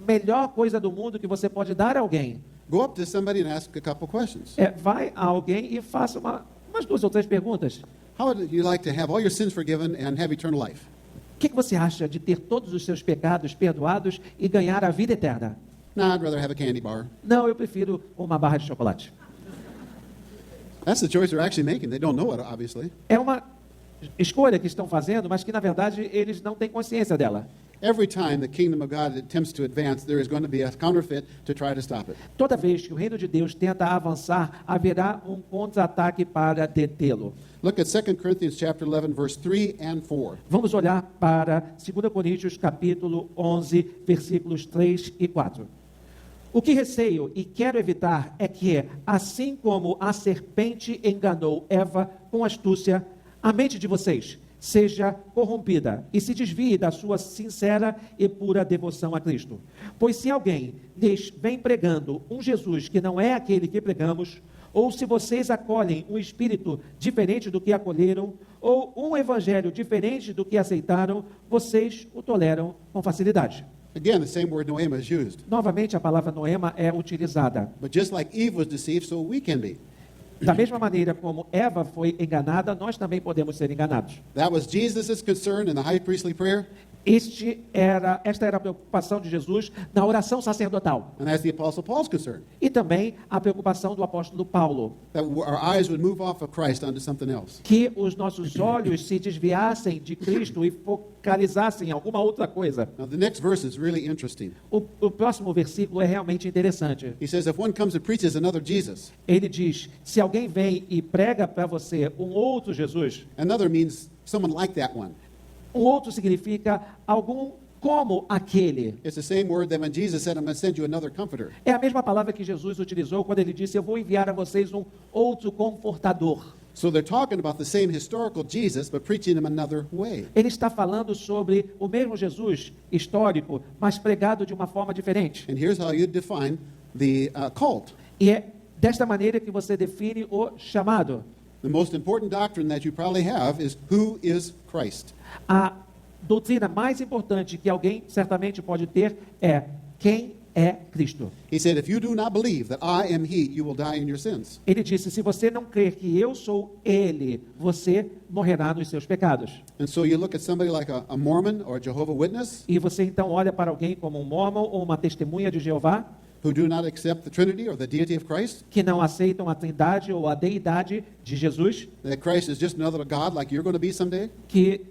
melhor coisa do mundo que você pode dar a alguém Go up to somebody and ask a couple questions. vai a alguém e faça umas 2 ou 3 perguntas. How would you like to have all your sins forgiven and have eternal life? O que você acha de ter todos os seus pecados perdoados e ganhar a vida eterna? No, I'd rather have a candy bar. Não, eu prefiro uma barra de chocolate. That's the choice they're actually making. They don't know it, obviously. É uma escolha que estão fazendo, mas que na verdade eles não têm consciência dela. Every time the kingdom of God attempts to advance, there is going to be a counterfeit to try to stop it. Toda vez que o reino de Deus tenta avançar, haverá um contra-ataque para detê-lo. Look at 2 Corinthians chapter 11, verse 3 and 4. Vamos olhar para 2 Coríntios capítulo 11, versículos 3 e 4. O que receio e quero evitar é que, assim como a serpente enganou Eva com astúcia, a mente de vocês seja corrompida e se desvie da sua sincera e pura devoção a Cristo. Pois se alguém lhes vem pregando um Jesus que não é aquele que pregamos, ou se vocês acolhem um espírito diferente do que acolheram, ou um evangelho diferente do que aceitaram, vocês o toleram com facilidade. Again, the same word noema is used. Novamente, a palavra noema é utilizada. But just like Eve was deceived, so we can be. Da mesma maneira como Eva foi enganada, nós também podemos ser enganados. That was Jesus' concern in the high priestly prayer, Esta era a preocupação de Jesus na oração sacerdotal. and that's the Apostle Paul's concern. E também a preocupação do apóstolo Paulo, That our eyes would move off of Christ onto something else. que os nossos olhos se desviassem de Cristo e focalizassem em alguma outra coisa. Now, the next verse is really interesting. O próximo versículo é realmente interessante. He says, if one comes and preaches another Jesus, Ele diz: se alguém vem e prega para você um outro Jesus, another means someone like that one. um outro significa algum como aquele. It's the same word that when Jesus said, I'm going to send you another comforter. É a mesma palavra que Jesus utilizou quando ele disse: eu vou enviar a vocês um outro confortador. So they're talking about the same historical Jesus, but preaching him another way. Ele está falando sobre o mesmo Jesus histórico, mas pregado de uma forma diferente. And here's how you define the cult. E é desta maneira que você define o chamado. The most important doctrine that you probably have is who is Christ. A doutrina mais importante que alguém certamente pode ter é quem é Cristo. He said, if you do not believe that I am he, you will die in your sins. Ele disse: se você não crer que eu sou Ele, você morrerá nos seus pecados. And so you look at somebody like a Mormon or a Jehovah's Witness E você então olha para alguém como um mormon ou uma testemunha de Jeová, who do not accept the Trinity or the deity of Christ, que não aceitam a trindade ou a deidade de Jesus, that Christ is just another God like you're going to be someday. que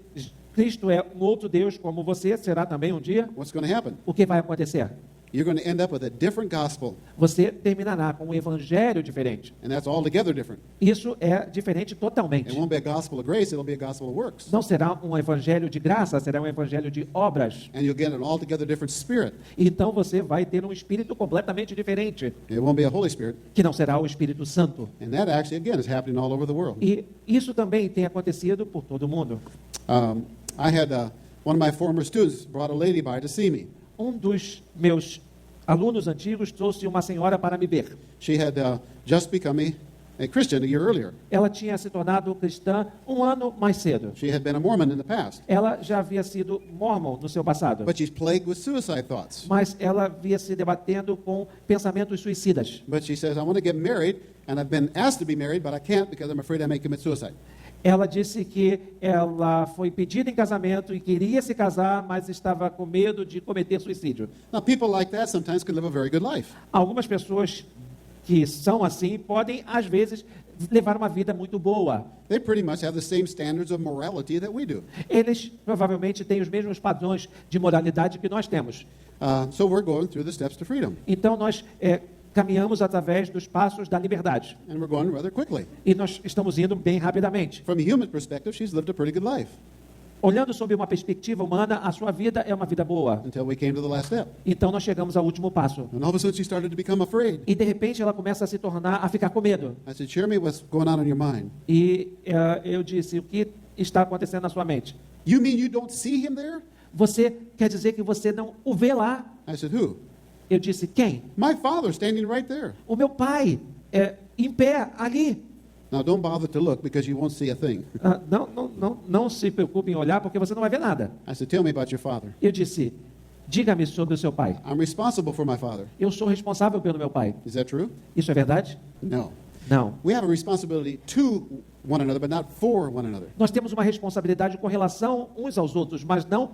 Cristo é um outro Deus como você será também um dia, What's going to happen? o que vai acontecer? You're going to end up with a different gospel, Você terminará com um evangelho diferente. and that's altogether different. Isso é diferente It totalmente. won't be a gospel of grace, it'll be a gospel of works. Não será um evangelho de graça, será um evangelho de obras. And you'll get an altogether different spirit. Então você vai ter um espírito completamente diferente, It won't be a Holy Spirit. que não será o Espírito Santo. And that actually, again, is happening all over the world. E isso também tem acontecido por todo mundo. I had one of my former students brought a lady by to see me. Um dos meus alunos antigos trouxe uma senhora para me ver. She had just become a Christian a year earlier. Ela tinha se tornado cristã um ano mais cedo. She had been a Mormon in the past. Ela já havia sido mormon no seu passado, But she's plagued with suicide thoughts. mas ela havia se debatendo com pensamentos suicidas. But she says, I want to get married, and I've been asked to be married, but I can't because I'm afraid I may commit suicide. Ela disse que ela foi pedida em casamento e queria se casar, mas estava com medo de cometer suicídio. Now, people like that sometimes can live a very good life. Algumas pessoas que são assim podem, às vezes, levar uma vida muito boa. They pretty much have the same standards of morality that we do. Eles provavelmente têm os mesmos padrões de moralidade que nós temos. So we're going through the steps to freedom, Então, nós caminhamos através dos passos da liberdade. and we're going rather quickly. E nós estamos indo bem rapidamente. From a human perspective, she's lived a pretty good life. olhando sob uma perspectiva humana, a sua vida é uma vida boa. until we came to the last step. Então nós chegamos ao último passo. And all of a sudden she started to become afraid. E de repente ela começa a se tornar, a ficar com medo. I said, share me what's going on in your mind. E eu disse, o que está acontecendo na sua mente? You mean you don't see him there? Você quer dizer que você não o vê lá? I said, who? Eu disse, quem? My father standing right there. O meu pai, em pé, ali. Now don't bother to look because you won't see a thing. Não se preocupe em olhar, porque você não vai ver nada. I said, tell me about your father. Eu disse, diga-me sobre o seu pai. I'm responsible for my father. Eu sou responsável pelo meu pai. Is that true? Isso é verdade? No. Não. We have a responsibility to one another, but not for one another. Nós temos uma responsabilidade com relação uns aos outros, mas não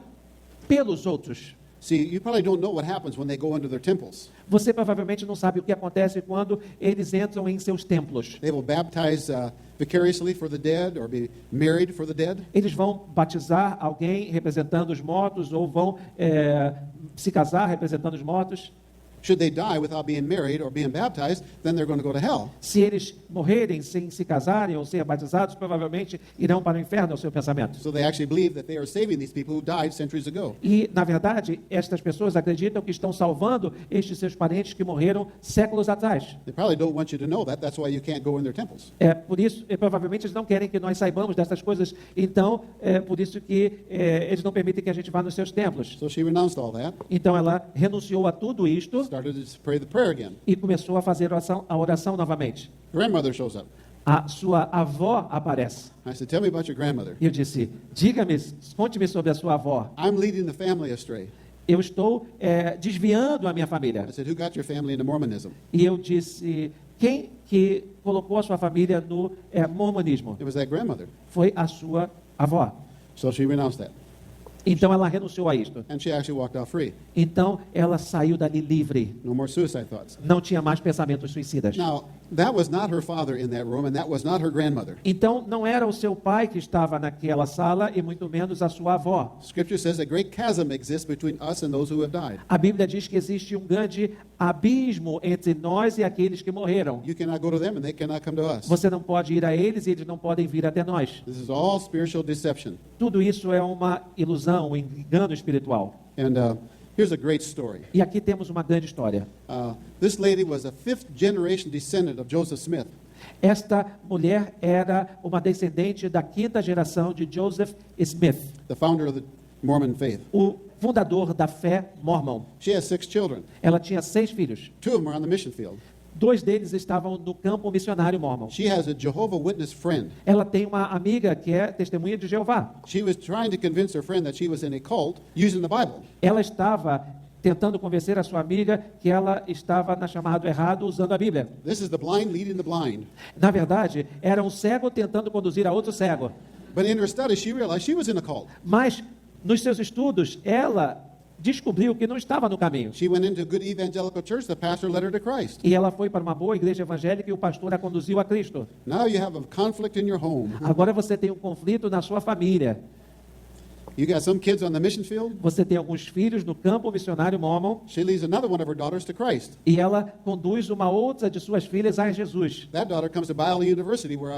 pelos outros. See, you probably don't know what happens when they go into their temples. Você provavelmente não sabe o que acontece quando eles entram em seus templos. They will baptize vicariously for the dead or be married for the dead. Eles vão batizar alguém representando os mortos ou vão se casar representando os mortos. Should they die without being married or being baptized, then they're going to go to hell. Se eles morrerem sem se casarem ou ser batizados, provavelmente irão para o inferno, é o seu pensamento. So they actually believe that they are saving these people who died centuries ago. E, na verdade, estas pessoas acreditam que estão salvando estes seus parentes que morreram séculos atrás. They probably don't want you to know that. That's why you can't go in their temples. Por isso, provavelmente eles não querem que nós saibamos dessas coisas. Então, por isso que eles não permitem que a gente vá nos seus templos. So she renounced all that, Então, ela renunciou a tudo isto started to pray the prayer again. e começou a fazer a oração novamente. Grandmother shows up. A sua avó aparece. I said, tell me about your grandmother. E eu disse, diga-me, conte-me sobre a sua avó. I'm leading the family astray. Eu estou desviando a minha família. I said, who got your family into Mormonism? E eu disse, quem que colocou a sua família no mormonismo? It was that grandmother. Foi a sua avó. So she renounced that. Então ela renunciou a isto. And she actually walked out free. Então ela saiu dali livre. No more suicide thoughts. Não tinha mais pensamentos suicidas. Now, that was not her father in that room, and that was not her grandmother. Então não era o seu pai que estava naquela sala e muito menos a sua avó. Scripture says a great chasm exists between us and those who have died. A Bíblia diz que existe um grande abismo entre nós e aqueles que morreram. You cannot go to them, and they cannot come to us. Você não pode ir a eles e eles não podem vir até nós. This is all spiritual deception. Tudo isso é uma ilusão, um engano espiritual. And here's a great story. E aqui temos uma grande história. This lady was a fifth generation descendant of Joseph Smith. Esta mulher era uma descendente da quinta geração de Joseph Smith, The founder of the Mormon faith. o fundador da fé mormon. She has 6 children. Ela tinha 6 filhos. 2 of them are on the mission field. 2 deles estavam no campo missionário mormon. She has a Jehovah Witness friend. Ela tem uma amiga que é testemunha de Jeová. She was trying to convince her friend that she was in a cult using the Bible. Ela estava tentando convencer a sua amiga que ela estava na chamada errado usando a Bíblia. This is the blind leading the blind. Na verdade, era um cego tentando conduzir a outro cego. But in her study, she realized she was in a cult. Mas, nos seus estudos, ela descobriu que não estava no caminho. She went into a good evangelical church. The pastor led her to Christ. E ela foi para uma boa igreja evangélica e o pastor a conduziu a Cristo. Now you have a conflict in your home. Agora você tem um conflito na sua família. You got some kids on the mission field. Você tem alguns filhos no campo missionário mormon She leads another one of her daughters to Christ. e ela conduz uma outra de suas filhas a Jesus. That daughter comes to Bible University where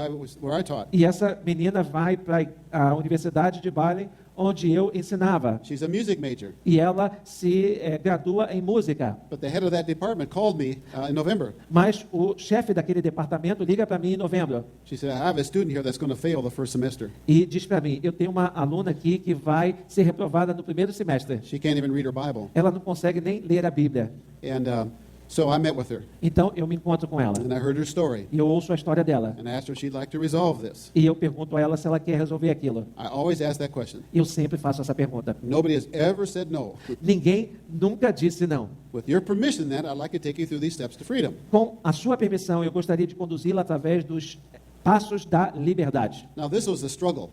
I taught. E essa menina vai para a Universidade de Bali, onde eu ensinava. She's a music major. E ela se gradua em música. But the head of that department called me in November. Mas o chefe daquele departamento liga para mim em novembro She said, I have a student here that's going to fail the first semester. e diz para mim, eu tenho uma aluna aqui que vai ser reprovada no primeiro semestre. She can't even read her Bible. Ela não consegue nem ler a Bíblia. And so I met with her, Então eu me encontro com ela and I heard her story. e eu ouço a história dela. And I asked her if she'd like to resolve this. E eu pergunto a ela se ela quer resolver aquilo. I always ask that question. Eu sempre faço essa pergunta. Nobody has ever said no. Ninguém nunca disse não. With your permission, then, I'd like to take you through these steps to freedom. Com a sua permissão, eu gostaria de conduzi-la através dos passos da liberdade. Now, this was a struggle.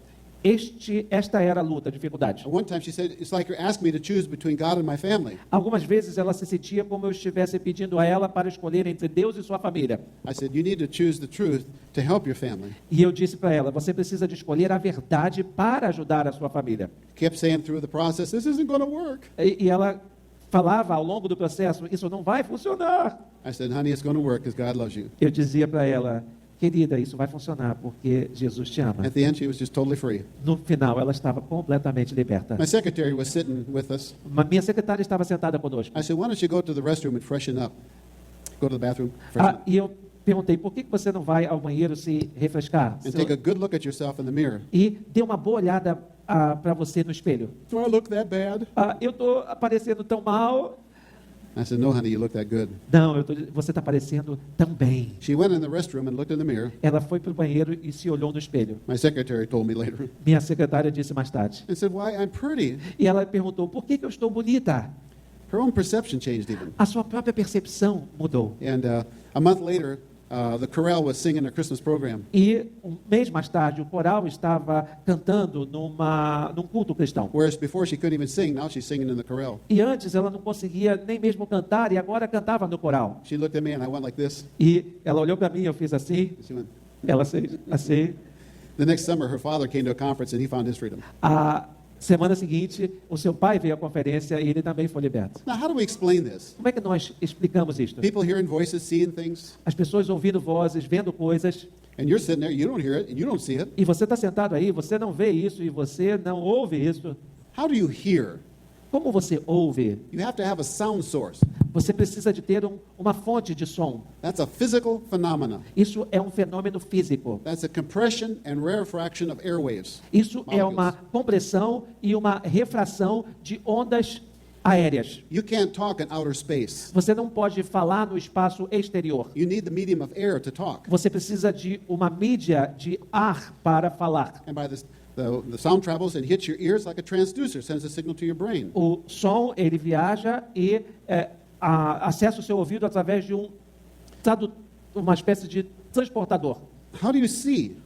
Esta era a luta, a dificuldade. At one time, she said, it's like you're asking me to choose between God and my family. Algumas vezes ela se sentia como eu estivesse pedindo a ela para escolher entre Deus e sua família. I said, you need to choose the truth to help your family. E eu disse para ela, você precisa de escolher a verdade para ajudar a sua família. Kept saying through the process, this isn't going to work. E ela falava ao longo do processo, isso não vai funcionar. I said, honey, it's going to work because God loves you. Eu dizia para ela, querida, isso vai funcionar porque Jesus te ama. At the end, she was just totally free. No final, ela estava completamente liberta. My secretary was sitting with us. Minha secretária estava sentada conosco. I said, why don't you go to the restroom and freshen up? Go to the bathroom, freshen up. E eu perguntei, por que você não vai ao banheiro se refrescar? And take a good look at yourself in the mirror. E dê uma boa olhada para você no espelho. Do I look that bad? Eu estou aparecendo tão mal. I said, no, honey, you look that good. Não, você está aparecendo tão bem. She went in the restroom and looked in the mirror. Ela foi para o banheiro e se olhou no espelho. My secretary told me later. Minha secretária disse mais tarde. And said, why, I'm pretty. E ela perguntou, por que eu estou bonita? Her own perception changed even. A sua própria percepção mudou. And a month later, the chorale was singing a Christmas program. E um mês mais tarde, o coral estava cantando num culto cristão. Whereas before she couldn't even sing, now she's singing in the chorale. E antes ela não conseguia nem mesmo cantar e agora cantava no coral. She looked at me and I went like this. E ela olhou para mim, eu fiz assim, She went. ela fez assim. The next summer, her father came to a conference and he found his freedom. A semana seguinte, o seu pai veio à conferência e ele também foi liberto. Now, how do we explain this? Como é que nós explicamos isto? People hearing voices, seeing things, As pessoas ouvindo vozes, vendo coisas, and you're sitting there, you don't hear it, and you don't see it. e você está sentado aí, você não vê isso e você não ouve isso. How do you hear? Como você ouve? You have to have a sound source. Você precisa de ter uma fonte de som. That's a physical phenomenon. Isso é um fenômeno físico. That's a compression and rarefaction of airwaves. Isso é uma compressão e uma refração de ondas aéreas. You can't talk in outer space. Você não pode falar no espaço exterior. You need the medium of air to talk. Você precisa de uma mídia de ar para falar. And by this, the sound travels and hits your ears like a transducer, sends a signal to your brain. O som, ele viaja e acessa o seu ouvido através de uma espécie de transportador. How do you see?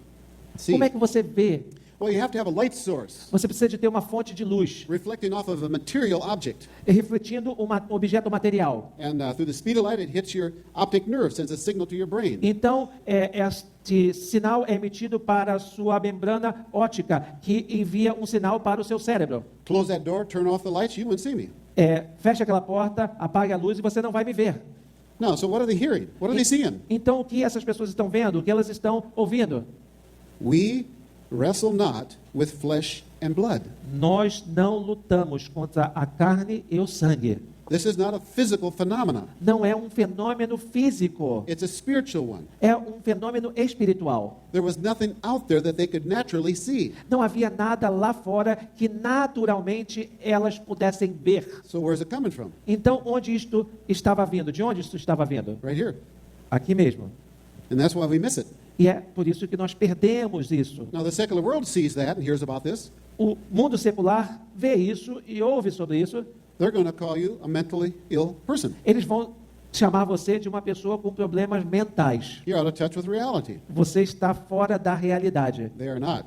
Como é que você vê? Well, you have to have a light source Você precisa de ter uma fonte de luz, reflecting off of a material object. refletindo um objeto material. And through the speed of light, it hits your optic nerve, sends a signal to your brain. Então, este sinal é emitido para a sua membrana óptica, que envia um sinal para o seu cérebro. Close that door, turn off the lights, you wouldn't see me. Feche aquela porta, apague a luz e você não vai me ver. No, so what are they hearing? What are they seeing? Então, o que essas pessoas estão vendo? O que elas estão ouvindo? We wrestle not with flesh and blood. Nós não lutamos contra a carne e o sangue. This is not a physical phenomenon. Não é um fenômeno físico. It's a spiritual one. É um fenômeno espiritual. There was nothing out there that they could naturally see. Não havia nada lá fora que naturalmente elas pudessem ver. So where's it coming from? Então, onde isto estava vindo? De onde isto estava vindo? Right here. Aqui mesmo. And that's why we miss it. E é por isso que nós perdemos isso. Now, the secular world sees that and hears about this. O mundo secular vê isso e ouve sobre isso. They're going to call you a mentally ill person. Eles vão chamar você de uma pessoa com problemas mentais. You're out of touch with reality. Você está fora da realidade. They are not.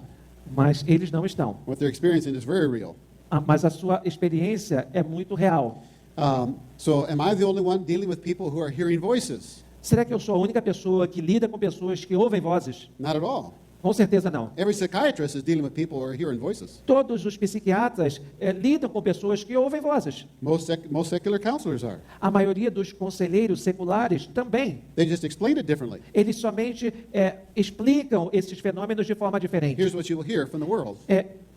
Mas eles não estão. What they're experiencing is very real. Mas a sua experiência é muito real. So am I the only one dealing with people who are hearing voices? Será que eu sou a única pessoa que lida com pessoas que ouvem vozes? Not at all. Com certeza não. Every psychiatrist is dealing with people who are hearing voices. Todos os psiquiatras lidam com pessoas que ouvem vozes. Most secular counselors are. A maioria dos conselheiros seculares também. They just explain it differently. Eles somente explicam esses fenômenos de forma diferente. Here's what you will hear from the world.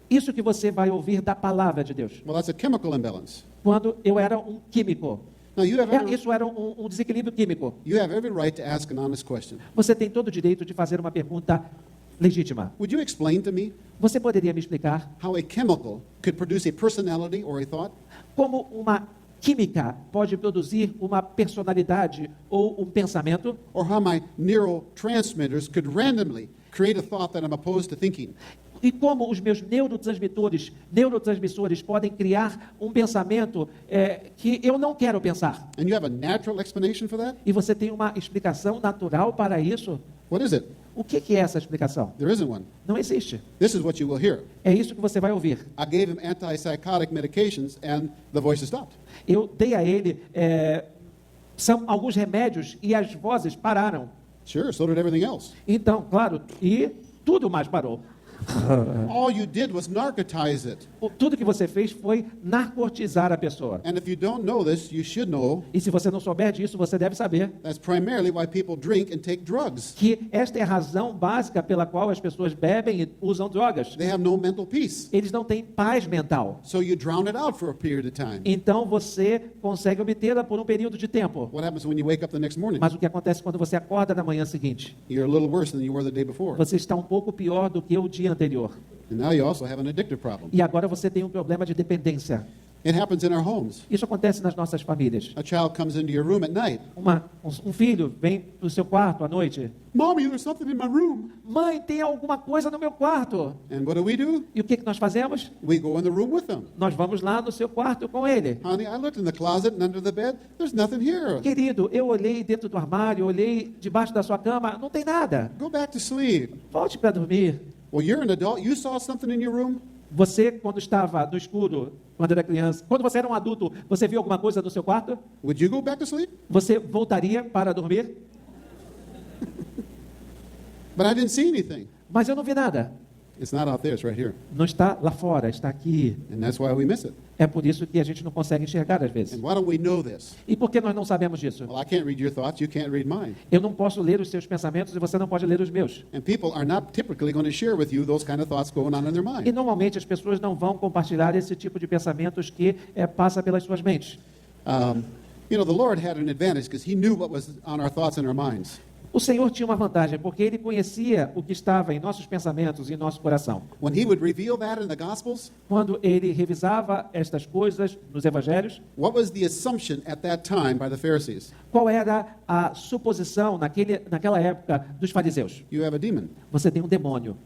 Isso que você vai ouvir da palavra de Deus. Well, that's a chemical imbalance. Quando eu era um químico. Now, Isso era um desequilíbrio químico. you have every right to ask an honest question. Você tem todo o direito de fazer uma pergunta legítima. Would you explain to me Você poderia me explicar how a chemical could produce a personality or a thought? como uma química pode produzir uma personalidade ou um pensamento? Or how my neurotransmitters could randomly create a thought that I'm opposed to thinking? E como os meus neurotransmissores podem criar um pensamento que eu não quero pensar? And you have a natural explanation for that? E você tem uma explicação natural para isso? What is it? O que é essa explicação? There isn't one. Não existe. This is what you will hear. É isso que você vai ouvir. I gave him antipsychotic medications and the voices stopped. Eu dei a ele são alguns remédios e as vozes pararam. Sure, so did everything else. Então, claro, e tudo mais parou. All you did was narcotize it. Tudo que você fez foi narcotizar a pessoa. And if you don't know this, you should know E se você não souber disso, você deve saber that's primarily why people drink and take drugs. que esta é a razão básica pela qual as pessoas bebem e usam drogas. They have no mental peace. Eles não têm paz mental. So you drown it out for a period of time. Então você consegue obtê-la por um período de tempo. What happens when you wake up the next morning? Mas o que acontece quando você acorda na manhã seguinte? You're a little worse than you were the day before. Você está um pouco pior do que o dia anterior. And now you also have an addictive problem. E agora você tem um problema de dependência. It happens in our homes. Isso acontece nas nossas famílias. A child comes into your room at night. Um filho vem para o seu quarto à noite. Mommy, there's something in my room. Mãe, tem alguma coisa no meu quarto. And what do? E o que nós fazemos? We go in the room with them. Nós vamos lá no seu quarto com ele. Honey, I looked in the closet and under the bed. There's nothing here. Querido, eu olhei dentro do armário, olhei debaixo da sua cama, não tem nada. Go back to sleep. Volte para dormir. Well, you're an adult. You saw something in your room? Você, quando estava no escuro, quando era criança, quando você era um adulto, você viu alguma coisa no seu quarto? Would you go back to sleep? Você voltaria para dormir? But I didn't see anything. Mas eu não vi nada. It's not out there. It's right here. Não está lá fora, está aqui. And that's why we miss it. É por isso que a gente não consegue enxergar às vezes. And why don't we know this? E por que nós não sabemos disso? Well, I can't read your thoughts. You can't read mine. Eu não posso ler os seus pensamentos e você não pode ler os meus. And people are not typically going to share with you those kind of thoughts going on in their E mind. normalmente as pessoas não vão compartilhar esse tipo de pensamentos que passa pelas suas mentes. You know, the Lord had an advantage because He knew what was on our thoughts and our minds. O Senhor tinha uma vantagem, porque Ele conhecia o que estava em nossos pensamentos e em nosso coração. When He would reveal that in the Gospels, Quando Ele revisava estas coisas nos Evangelhos, what was the assumption at that time by the Pharisees? qual era a suposição naquela época dos fariseus? You have a demon. Você tem um demônio.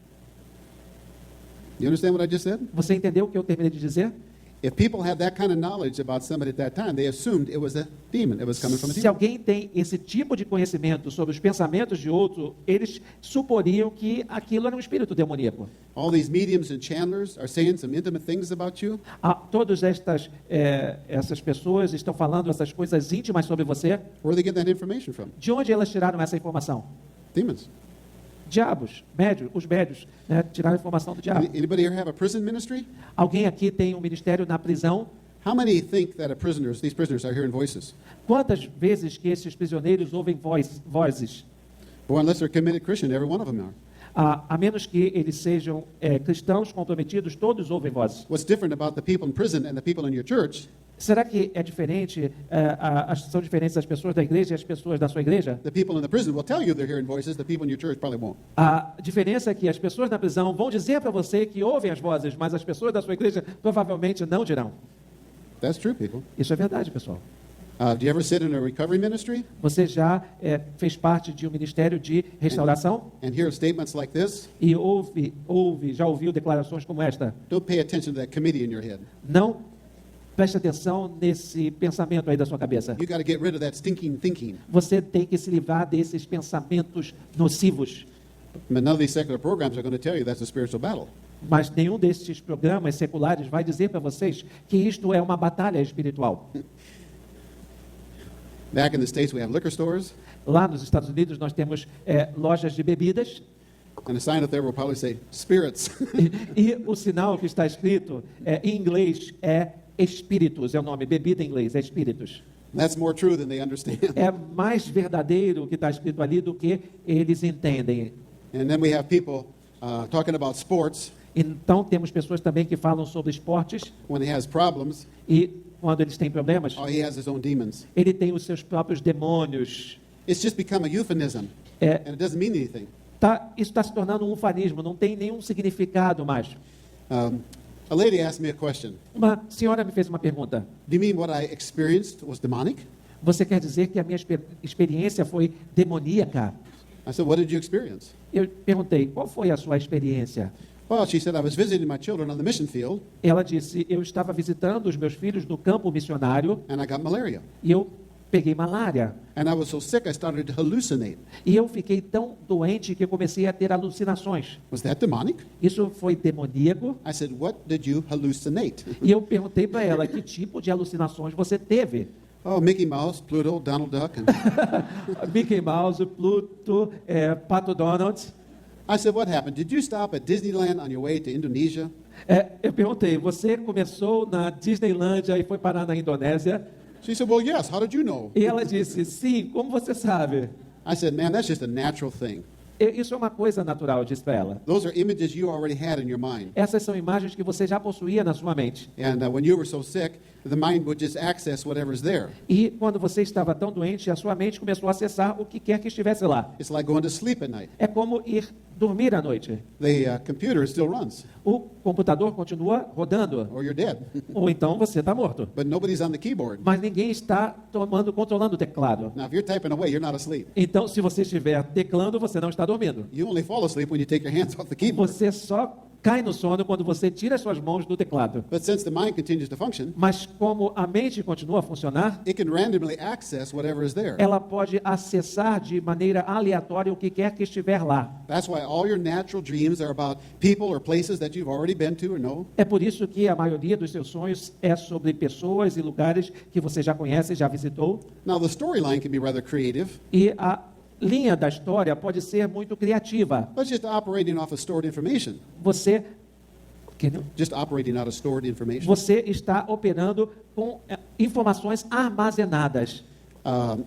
You understand what I just said? Você entendeu o que eu terminei de dizer? If people had that kind of knowledge about somebody at that time, they assumed it was a demon. It was coming from a Se demon. alguém tem esse tipo de conhecimento sobre os pensamentos de outro, eles suporiam que aquilo era um espírito demoníaco. All these mediums and channelers are saying some intimate things about you. Todas essas pessoas estão falando essas coisas íntimas sobre você. Where do they get that information from? De onde elas tiraram essa informação? Demons. Diabos, os médios, né, tiraram a informação do diabo. Anybody here have a prison ministry? Alguém aqui tem um ministério na prisão? How many think that these prisoners are hearing voices? Quantas vezes que esses prisioneiros ouvem vozes? Well, unless they're committed Christian, every one of them are. A menos que eles sejam cristãos comprometidos, todos ouvem vozes. What's different about the people in prison and the people in your church? Será que é diferente, são diferentes as pessoas da igreja e as pessoas da sua igreja? The people in the prison will tell you they're hearing voices. The people in your church probably won't. A diferença é que as pessoas na prisão vão dizer para você que ouvem as vozes, mas as pessoas da sua igreja provavelmente não dirão. That's true, people. Isso é verdade, pessoal. Do you ever sit in a recovery ministry Você já fez parte de um ministério de restauração and hear statements like this? e já ouviu declarações como esta? Don't pay attention to that committee in your head. Não preste atenção nesse pensamento aí da sua cabeça. You got to get rid of that stinking thinking. Você tem que se livrar desses pensamentos nocivos. But none of these secular programs are going to tell you that's a spiritual battle. Mas nenhum desses programas seculares vai dizer para vocês que isto é uma batalha espiritual. Back in the States, we have liquor stores, Lá nos Estados Unidos nós temos lojas de bebidas and the sign up there will probably say spirits. e o sinal que está escrito em inglês é espíritus, é o nome, bebida em inglês, é espíritus. That's more true than they understand. É mais verdadeiro o que está escrito ali do que eles entendem. And then we have people talking about sports Então temos pessoas também que falam sobre esportes when he has problems. e quando eles têm problemas, Oh, he has his own demons. ele tem os seus próprios demônios. It's just become a euphemism, É, and it doesn't mean anything. isso está se tornando um ufanismo, não tem nenhum significado mais. A lady asked me a question. Uma senhora me fez uma pergunta. Do you mean what I experienced was demonic? Você quer dizer que a minha experiência foi demoníaca? I said, what did you experience? Eu perguntei, qual foi a sua experiência? Well, she said, I was visiting my children on the mission field, Ela disse, eu estava visitando os meus filhos no campo missionário and I got malaria. e eu peguei malária. And I was so sick, I started to hallucinate. E eu fiquei tão doente que eu comecei a ter alucinações. Was that demonic? Isso foi demoníaco? I said, what did you hallucinate? E eu perguntei para ela, que tipo de alucinações você teve? Oh, Mickey Mouse, Pluto, Donald Duck. And Mickey Mouse, Pluto, Pato Donald. I said, what happened? Did you stop at Disneyland on your way to Indonesia? Eu perguntei, você começou na Disneylândia e foi parar na Indonésia? She said, well, yes. How did you know? E ela disse, sim, como você sabe? I said, man, that's just a natural thing. Isso é uma coisa natural, disse para ela. Those are images you already had in your mind. Essas são imagens que você já possuía na sua mente. And when you were so sick, the mind would just access whatever's there. E quando você estava tão doente, a sua mente começou a acessar o que quer que estivesse lá. It's like going to sleep at night. É como ir dormir à noite. The computer still runs, O computador continua rodando, or you're dead. ou então você está morto. But nobody's on the keyboard. Mas ninguém está controlando o teclado. Now, if you're typing away, you're not asleep. Então, se você estiver teclando, você não está dormindo. You only fall asleep when you take your hands off the keyboard. Você só cai no sono quando você tira as suas mãos do teclado. But since the mind continues to function, Mas como a mente continua a funcionar, it can randomly access whatever is there. ela pode acessar de maneira aleatória o que quer que estiver lá. That's why all your natural dreams are about people or places that you've already been to or know. É por isso que a maioria dos seus sonhos é sobre pessoas e lugares que você já conhece, já visitou. Now, the storyline can be rather creative, E a linha da história pode ser muito criativa. but just operating off of stored information. Você Just operating out of stored information. Você está operando com informações armazenadas.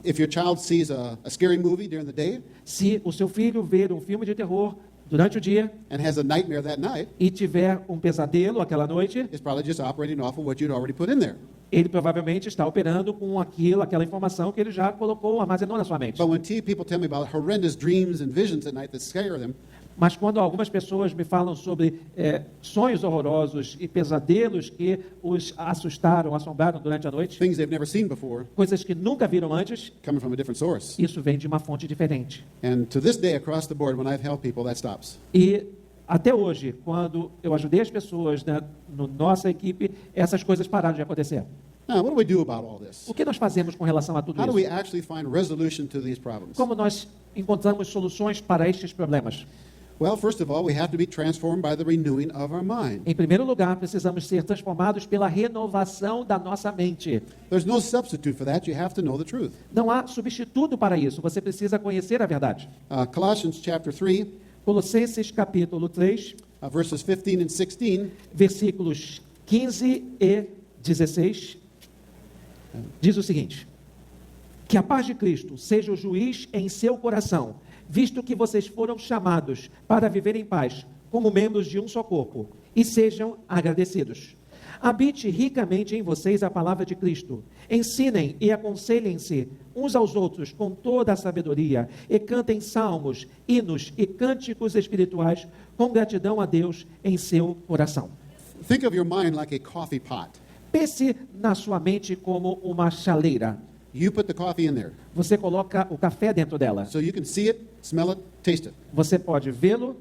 If your child sees a scary movie during the day Se o seu filho ver um filme de terror durante o dia and has a nightmare that night, e tiver um pesadelo aquela noite, it's probably just operating off of what you'd already put in there. ele provavelmente está operando com aquela informação que ele já colocou, armazenou na sua mente. But when people tell me about horrendous dreams and visions at night that scare them, Mas quando algumas pessoas me falam sobre sonhos horrorosos e pesadelos que os assustaram, assombraram durante a noite, things they've never seen before, coisas que nunca viram antes, coming from a different source. isso vem de uma fonte diferente. And to this day, across the board, when I've helped people, that stops. E até hoje, quando eu ajudei as pessoas na nossa equipe, essas coisas pararam de acontecer. Now, what do we do about all this? O que nós fazemos com relação a tudo How do we isso? actually find resolution to these problems? Como nós encontramos soluções para estes problemas? Well, first of all, we have to be transformed by the renewing of our mind. Em primeiro lugar, precisamos ser transformados pela renovação da nossa mente. There's no substitute for that. You have to know the truth. Não há substituto para isso. Você precisa conhecer a verdade. Colossians chapter 3, Colossenses capítulo 3, verses 15 and 16. versículos 15 e 16, diz o seguinte: que a paz de Cristo seja o juiz em seu coração, visto que vocês foram chamados para viver em paz, como membros de um só corpo, e sejam agradecidos. Habite ricamente em vocês a palavra de Cristo. Ensinem e aconselhem-se uns aos outros com toda a sabedoria, e cantem salmos, hinos e cânticos espirituais com gratidão a Deus em seu coração. Think of your mind like a coffee pot. Pense na sua mente como uma chaleira. You put the coffee in there Você coloca o café dentro dela. so you can see it, smell it, taste it. Você pode vê-lo,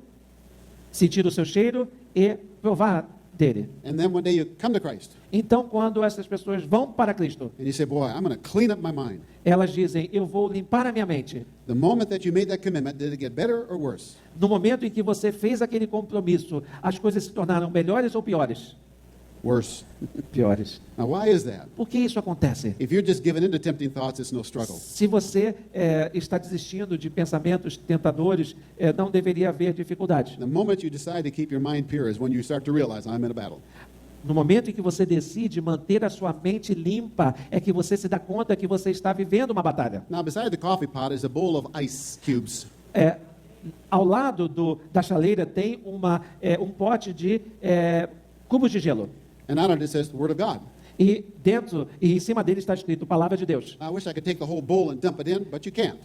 sentir o seu cheiro e provar dele. And then one day you come to Christ Então, quando essas pessoas vão para Cristo, and you say, boy, I'm going to clean up my mind. elas dizem: eu vou limpar a minha mente. The moment that you made that commitment, did it get better or worse? No momento em que você fez aquele compromisso, as coisas se tornaram melhores ou piores? Worse. Piores. Now, why is that? Por que isso acontece? If you're just giving in to tempting thoughts, it's no struggle. Se você está desistindo de pensamentos tentadores, não deveria haver dificuldade. The moment you decide to keep your mind pure is when you start to realize I'm in a battle. No momento em que você decide manter a sua mente limpa, é que você se dá conta que você está vivendo uma batalha. Now, beside the coffee pot is a bowl of ice cubes. Ao lado da chaleira tem um pote de cubos de gelo. And on it says the Word of God. E em cima dele está escrito Palavra de Deus. I wish I could take the whole bowl and dump it in, but you can't.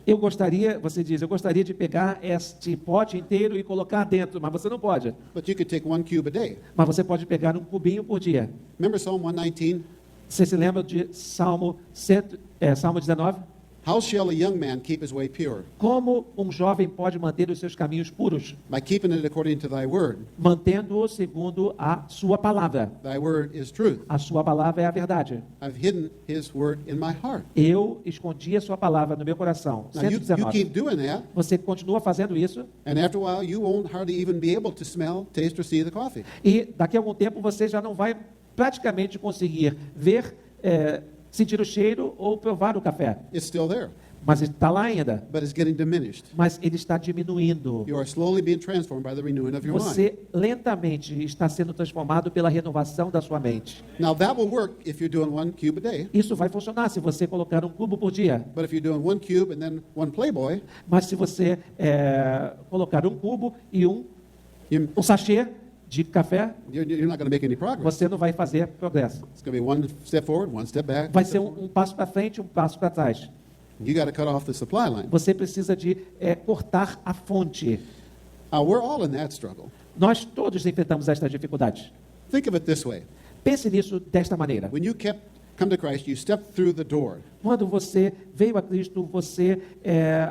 Você diz, eu gostaria de pegar este pote inteiro e colocar dentro, mas você não pode. But you could take one cube a day. Mas você pode pegar um cubinho por dia. Remember Psalm 119? Você se lembra de Salmo 19? How shall a young man keep his way pure? Como um jovem pode manter os seus caminhos puros? By keeping it according to thy word. Mantendo-o segundo a sua palavra. Thy word is truth. A sua palavra é a verdade. I've hidden his word in my heart. Eu escondi a sua palavra no meu coração. Now, you 119. keep doing that, Você continua fazendo isso and after a while, you won't hardly even be able to smell, taste, or see the coffee. e daqui a algum tempo você já não vai praticamente conseguir ver, sentir o cheiro ou provar o café. It's still there. mas está lá ainda. but it's getting diminished. Mas ele está diminuindo. You are slowly being transformed by the renewing of your mind. Você lentamente está sendo transformado pela renovação da sua mente. Now, that will work if you're doing 1 cube a day, Isso vai funcionar se você colocar um cubo por dia. but if you're doing 1 cube and then 1 Playboy, Mas se você colocar um cubo e um you, sachê de café, you're not going to make any progress. você não vai fazer progresso. It's going to be 1 step forward, 1 step back. Vai ser um passo para frente, um passo para trás. You got to cut off the supply line. Você precisa de cortar a fonte. We're all in that struggle. Nós todos enfrentamos esta dificuldade. Think of it this way. Pense nisso desta maneira. When you come to Christ, you step through the door. Quando você veio a Cristo, você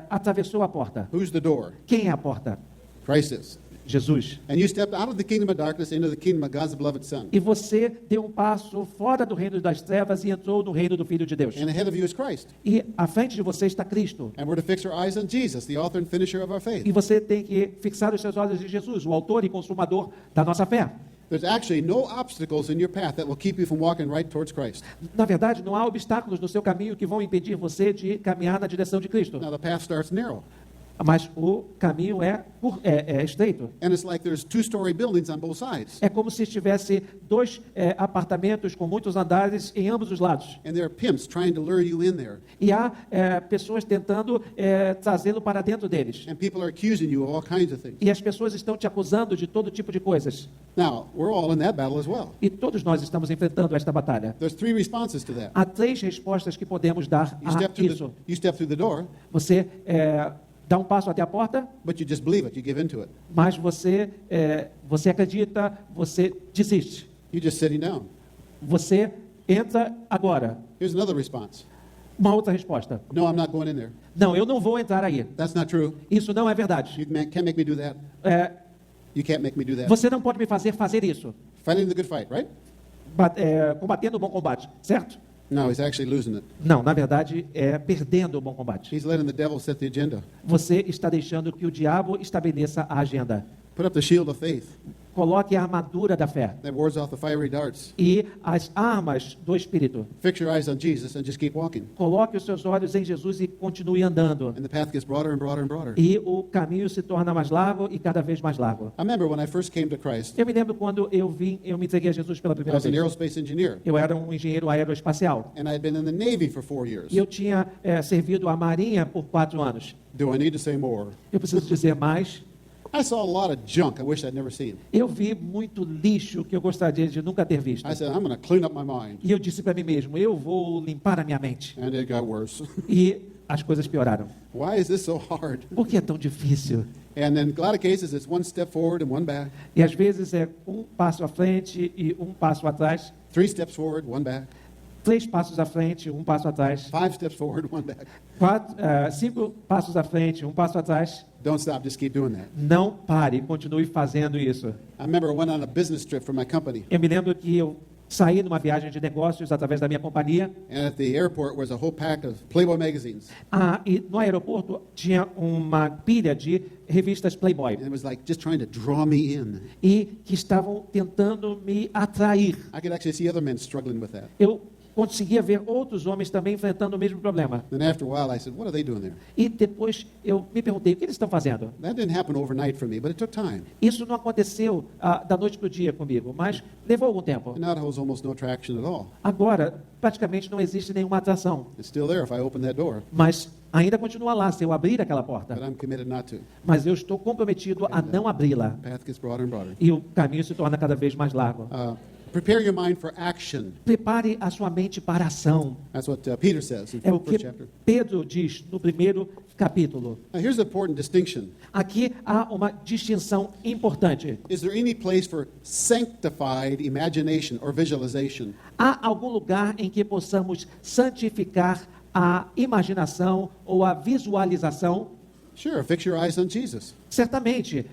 atravessou a porta. Who's the door? Quem é a porta? Christ is. Jesus. And you stepped out of the kingdom of darkness into the kingdom of God's beloved Son. E você deu um passo fora do reino das trevas e entrou no reino do Filho de Deus. And ahead of you is Christ. E à frente de você está Cristo. And we're to fix our eyes on Jesus, the author and finisher of our faith. E você tem que fixar os seus olhos em Jesus, o autor e consumador da nossa fé. There's actually no obstacles in your path that will keep you from walking right towards Christ. Na verdade, não há obstáculos no seu caminho que vão impedir você de caminhar na direção de Cristo. Now, the path starts narrow. Mas o caminho é estreito. And it's like there's 2-story buildings on both sides. É como se estivesse dois apartamentos com muitos andares em ambos os lados. And there are pimps trying to lure you in there. E há pessoas tentando trazê-lo para dentro deles. And people are accusing you of all kinds of things. E as pessoas estão te acusando de todo tipo de coisas. Now, we're all in that battle as well. E todos nós estamos enfrentando esta batalha. There's 3 responses to that. Há 3 respostas que podemos dar You a isso. step through the door, Você dá um passo até a porta, but you just believe it. You give into it. mas você acredita, você desiste. You're just sitting down. Você entra agora. Here's another response. Uma outra resposta. No, I'm not going in there. Não, eu não vou entrar aí. That's not true. Isso não é verdade. You can't make me do that. You can't make me do that. Você não pode me fazer isso. Fighting the good fight, right? Combatendo o bom combate, certo? No, he's actually losing it. Não, na verdade, é perdendo o bom combate. He's letting the devil set the agenda. Você está deixando que o diabo estabeleça a agenda. Put up the shield of faith Coloque a armadura da fé that wards off the fiery darts. e as armas do Espírito. Fix your eyes on Jesus and just keep walking. Coloque os seus olhos em Jesus e continue andando. And the path gets broader and broader and broader. E o caminho se torna mais largo e cada vez mais largo. I remember when I first came to Christ, Eu me lembro quando eu me entreguei a Jesus pela I primeira was an vez. aerospace engineer, Eu era um engenheiro aeroespacial. and I had been in the Navy for 4 years. E eu tinha servido a Marinha por 4 anos. Do I need to say more? Eu preciso dizer mais. I saw a lot of junk I wish I'd never seen. Eu vi muito lixo que eu gostaria de nunca ter visto. I said, I'm going to clean up my mind. E eu disse para mim mesmo, eu vou limpar a minha mente. And it got worse. E as coisas pioraram. Why is this so hard? Por que é tão difícil? And in a lot of cases, it's 1 step forward and 1 back, E às vezes é um passo à frente e um passo atrás. 3 steps forward, 1 back, 3 passos à frente, um passo atrás. 5 steps forward, 1 back. 5 passos à frente, um passo atrás. Don't stop, just keep doing that. Não pare, continue fazendo isso. I remember I went on a business trip for my company, Eu me lembro que eu saí numa viagem de negócios através da minha companhia. and at the airport was a whole pack of Playboy magazines. E no aeroporto tinha uma pilha de revistas Playboy. And it was like just trying to draw me in. E que estavam tentando me atrair. I could actually see other men struggling with that. Eu conseguia ver outros homens também enfrentando o mesmo problema. Then after a while, I said, what are they doing there? E depois eu me perguntei, o que eles estão fazendo? That didn't happen overnight for me, but it took time. Isso não aconteceu da noite para o dia comigo, mas levou algum tempo. And now there was almost no traction at all. Agora, praticamente não existe nenhuma atração, It's still there if I open that door, mas ainda continua lá se eu abrir aquela porta. but I'm committed not to. Mas eu estou comprometido a não abri-la. The path gets broader and broader. E o caminho se torna cada vez mais largo. Prepare your mind for action. Prepare a sua mente para a ação. That's what Peter says in É o the que first chapter. Pedro diz no primeiro capítulo. Now, here's the important distinction. Aqui há uma distinção importante. Is there any place for sanctified imagination or visualization? Há algum lugar em que possamos santificar a imaginação ou a visualização? Sure, fix your eyes on Jesus. Certamente.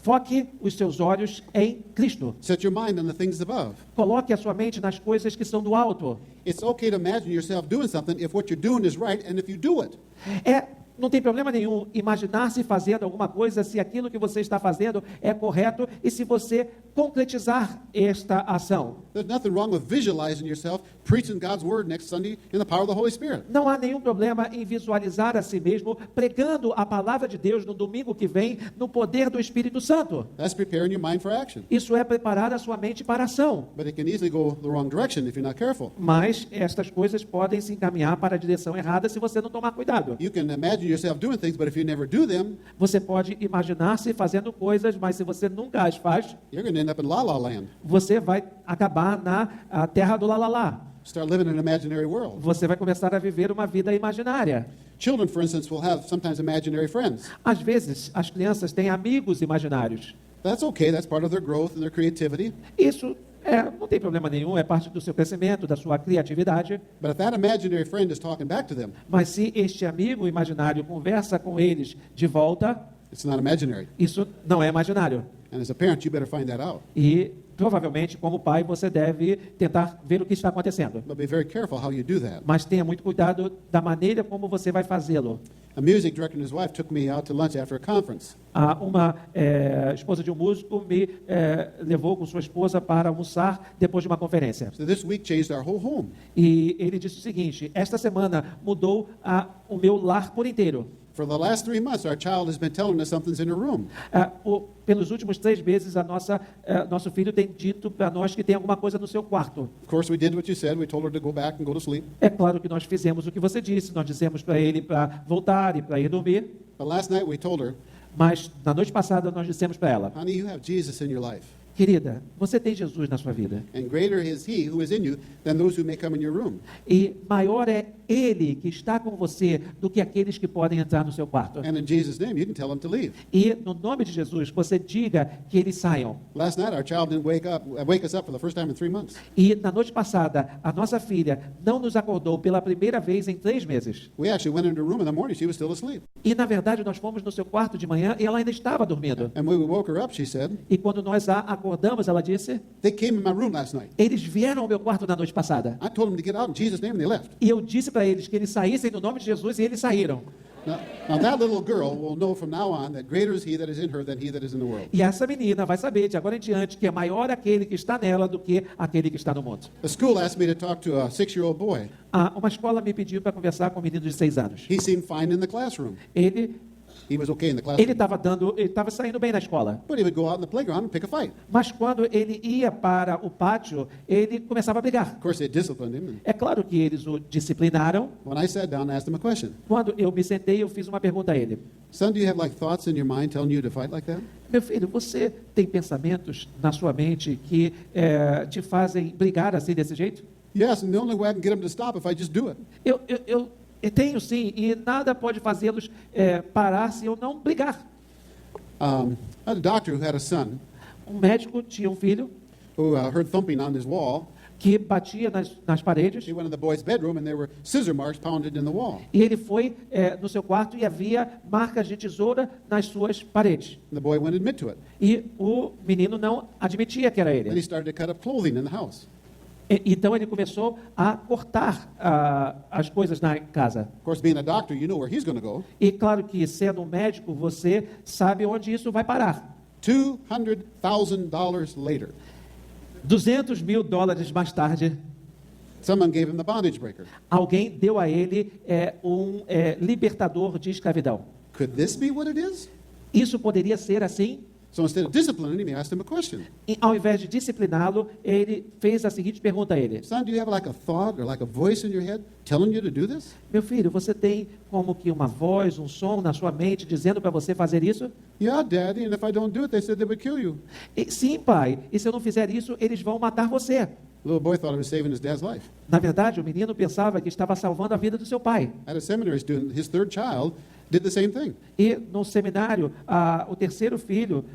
Foque os seus olhos em Cristo. Set your mind on the things above. Coloque a sua mente nas coisas que são do alto. It's okay to imagine yourself doing something if what you're doing is right and if you do it. É não tem problema nenhum imaginar-se fazendo alguma coisa se aquilo que você está fazendo é correto e se você concretizar esta ação. There's nothing wrong with visualizing yourself preaching God's word next Sunday in the power of the Holy Spirit. Não há nenhum problema em visualizar a si mesmo pregando a palavra de Deus no domingo que vem no poder do Espírito Santo. That's preparing your mind for action. Isso é preparar a sua mente para a ação. But it can easily go the wrong direction if you're not careful. Mas estas coisas podem se encaminhar para a direção errada se você não tomar cuidado. You can imagine yourself doing things, but if you never do them, Você pode imaginar-se fazendo coisas, mas se você nunca as faz, you're going to end up in la la land. você vai acabar na terra do lalala. Start living in an imaginary world. Você vai começar a viver uma vida imaginária. Children, for instance, will have sometimes imaginary friends. Às vezes, as crianças têm amigos imaginários. That's okay. That's part of their growth and their creativity. Isso não tem problema nenhum, é parte do seu crescimento, da sua criatividade. But if that imaginary friend is talking back to them, Mas se este amigo imaginário conversa com eles de volta, it's not imaginary. isso não é imaginário. And as a parent, you better find that out. E provavelmente, como pai, você deve tentar ver o que está acontecendo. But be very careful how you do that. Mas tenha muito cuidado da maneira como você vai fazê-lo. A music director and his wife took me out to lunch after a conference. Uma esposa de um músico me levou com sua esposa para almoçar depois de uma conferência. So this week changed our whole home. E ele disse o seguinte: esta semana mudou o meu lar por inteiro. For the last 3 months, our child has been telling us something's in her room. Pelos últimos 3 meses, nosso filho tem dito para nós que tem alguma coisa no seu quarto. Of course, we did what you said. We told her to go back and go to sleep. É claro que nós fizemos o que você disse, nós dissemos para ele para voltar e para ir dormir. But last night we told her, Mas na noite passada nós dissemos para ela: honey, you have Jesus in your life. querida, você tem Jesus na sua vida. And greater is he who is in you than those who may come in your room. E maior é Ele que está com você do que aqueles que podem entrar no seu quarto. And in Jesus' name, you can tell them to leave. E no nome de Jesus, você diga que eles saiam. Last night, our child didn't wake us up for the first time in 3 months. E na noite passada, a nossa filha não nos acordou pela primeira vez em 3 meses. We actually went into her room in the morning. She was still asleep. E na verdade, nós fomos no seu quarto de manhã e ela ainda estava dormindo. And when we woke her up, she said, E quando nós a acordamos, ela disse: they came in my room last night. eles vieram ao meu quarto na noite passada. I told them to get out in Jesus' name, and they left. E eu disse para eles que eles saíssem no nome de Jesus e eles saíram. Now that little girl will know from now on that greater is he that is in her than he that is in the world. E essa menina vai saber de agora em diante que é maior aquele que está nela do que aquele que está no mundo. The school asked me to talk to a 6-year-old boy. Uma escola me pediu para conversar com um menino de 6 anos. He seemed fine in the classroom. He was okay in the classroom. Ele estava saindo bem na escola. But he would go out in the playground and pick a fight. Mas quando ele ia para o pátio, ele começava a brigar. Of course, they disciplined him. É claro que eles o disciplinaram. When I sat down and asked him a question, Quando eu me sentei, eu fiz uma pergunta a ele. son, do you have like thoughts in your mind telling you to fight like that? Meu filho, você tem pensamentos na sua mente que te fazem brigar assim desse jeito? Yes, and the only way I can get him to stop if I just do it. Eu tenho sim, e nada pode fazê-los parar se eu não brigar. I had a doctor who had a son Um médico tinha um filho who heard thumping on his wall. que batia nas paredes, He went in the boy's bedroom and there were scissor marks pounded in the wall. e ele foi no seu quarto e havia marcas de tesoura nas suas paredes. And the boy wouldn't admit to it. E o menino não admitia que era Then he ele. started to cut up clothing in the house. Então ele começou a cortar as coisas na casa. Of course, being a doctor, you know where he's going to go. E claro que sendo um médico, você sabe onde isso vai parar. $200,000 later, $200 mil mais tarde, someone gave him the bondage breaker. alguém deu a ele um libertador de escravidão. Could this be what it is? Isso poderia ser assim? So instead of disciplining him, he asked him a question. E, ao invés de discipliná-lo, ele fez a seguinte pergunta a ele: Son, do you have like a thought or like a voice in your head telling you to do this? meu filho, você tem como que uma voz, um som na sua mente dizendo para você fazer isso? Yeah, Daddy, and if I don't do it, they said they would kill you. Sim, pai. E se eu não fizer isso, eles vão matar você. The little boy thought he was saving his dad's life. Na verdade, o menino pensava que estava salvando a vida do seu pai. At a seminary student, his third child did the same thing. E no seminário, o terceiro filho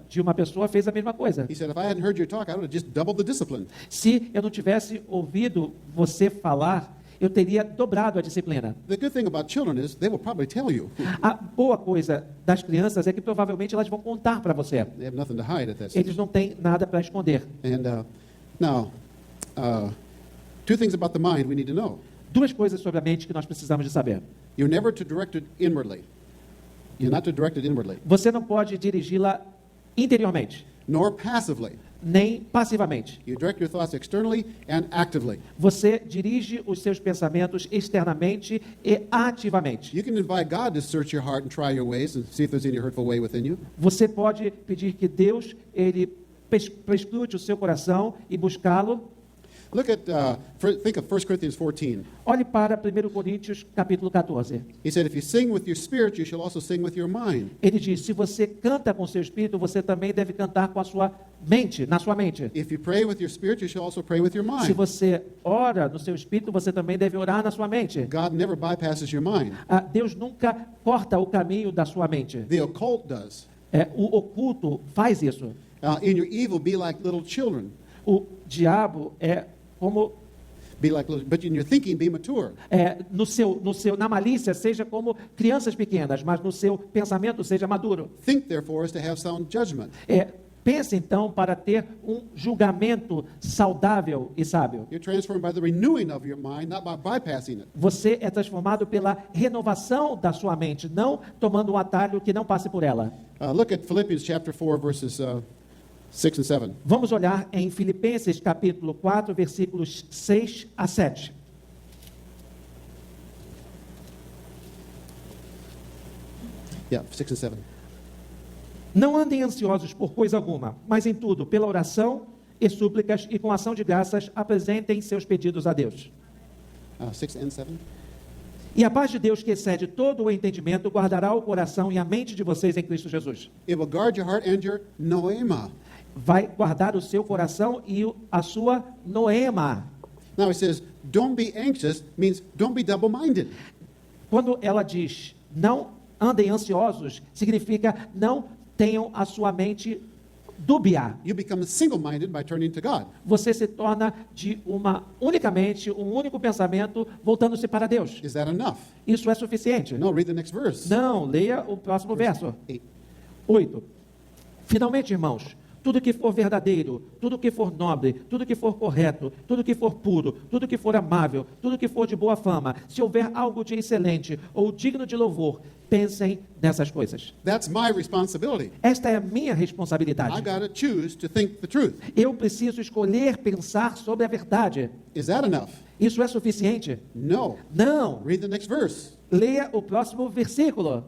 de uma pessoa fez a mesma coisa. He said, if I hadn't heard your talk, I would have just doubled the discipline. Se eu não tivesse ouvido você falar, eu teria dobrado a disciplina. The good thing about children is they will probably tell you. A boa coisa das crianças é que provavelmente elas vão contar para você. They have nothing to hide at that Eles stage. não têm nada para esconder. And now, 2 things about the mind we need to know. Duas coisas sobre a mente que nós precisamos de saber. You're never to direct it inwardly. You're not to direct it inwardly, Você não pode dirigi-la interiormente, nor passively. nem passivamente. You direct your thoughts externally and actively. Você dirige os seus pensamentos externamente e ativamente. You can invite God to search your heart and try your ways and see if there's any hurtful way within you. Você pode pedir que Deus ele perscrute o seu coração e buscá-lo. Look at, think of 1 Corinthians 14. Olhe para 1 Coríntios capítulo 14. He said, if you sing with your spirit, you shall also sing with your mind. Ele diz: se você canta com seu espírito, você também deve cantar com a sua mente, na sua mente. If you pray with your spirit, you shall also pray with your Se mind. você ora no seu espírito, você também deve orar na sua mente. God never bypasses your mind. Deus nunca corta o caminho da sua mente. The occult does. O oculto faz isso. In your evil, be like little children. O diabo é como Be like little, but in your thinking, be mature. na malícia seja como crianças pequenas, mas no seu pensamento seja maduro. Think, therefore, as to have sound judgment. Pense então para ter um julgamento saudável e sábio. You're transformed by the renewing of your mind, not by bypassing it. Você é transformado pela renovação da sua mente, não tomando um atalho que não passe por ela. Look at Philippians chapter 4, verses 6 and 7. Vamos olhar em Filipenses capítulo 4, versículos 6 a 7. Yeah, 6 and 7. Não andem ansiosos por coisa alguma, mas em tudo, pela oração e súplicas e com ação de graças, apresentem seus pedidos a Deus. 6 and 7. E a paz de Deus, que excede todo o entendimento, guardará o coração e a mente de vocês em Cristo Jesus. It will guard your heart and your noema. Vai guardar o seu coração e a sua noema. Now it says, don't be anxious, means don't be double-minded. Quando ela diz, não andem ansiosos, significa não tenham a sua mente dúbia. You become single-minded by turning to God. Você se torna de uma única mente, um único pensamento, voltando-se para Deus. Is that enough? Isso é suficiente? No, read the next verse. Não, leia o próximo verso. 8. 8. Finalmente, irmãos, tudo que for verdadeiro, tudo que for nobre, tudo que for correto, tudo que for puro, tudo que for amável, tudo que for de boa fama, se houver algo de excelente ou digno de louvor, pensem nessas coisas. That's my responsibility. Esta é a minha I responsabilidade. got to choose to think the truth. Eu preciso escolher pensar sobre a verdade. Is that enough? Isso é suficiente? No. Não. Read the next verse. Leia o próximo versículo.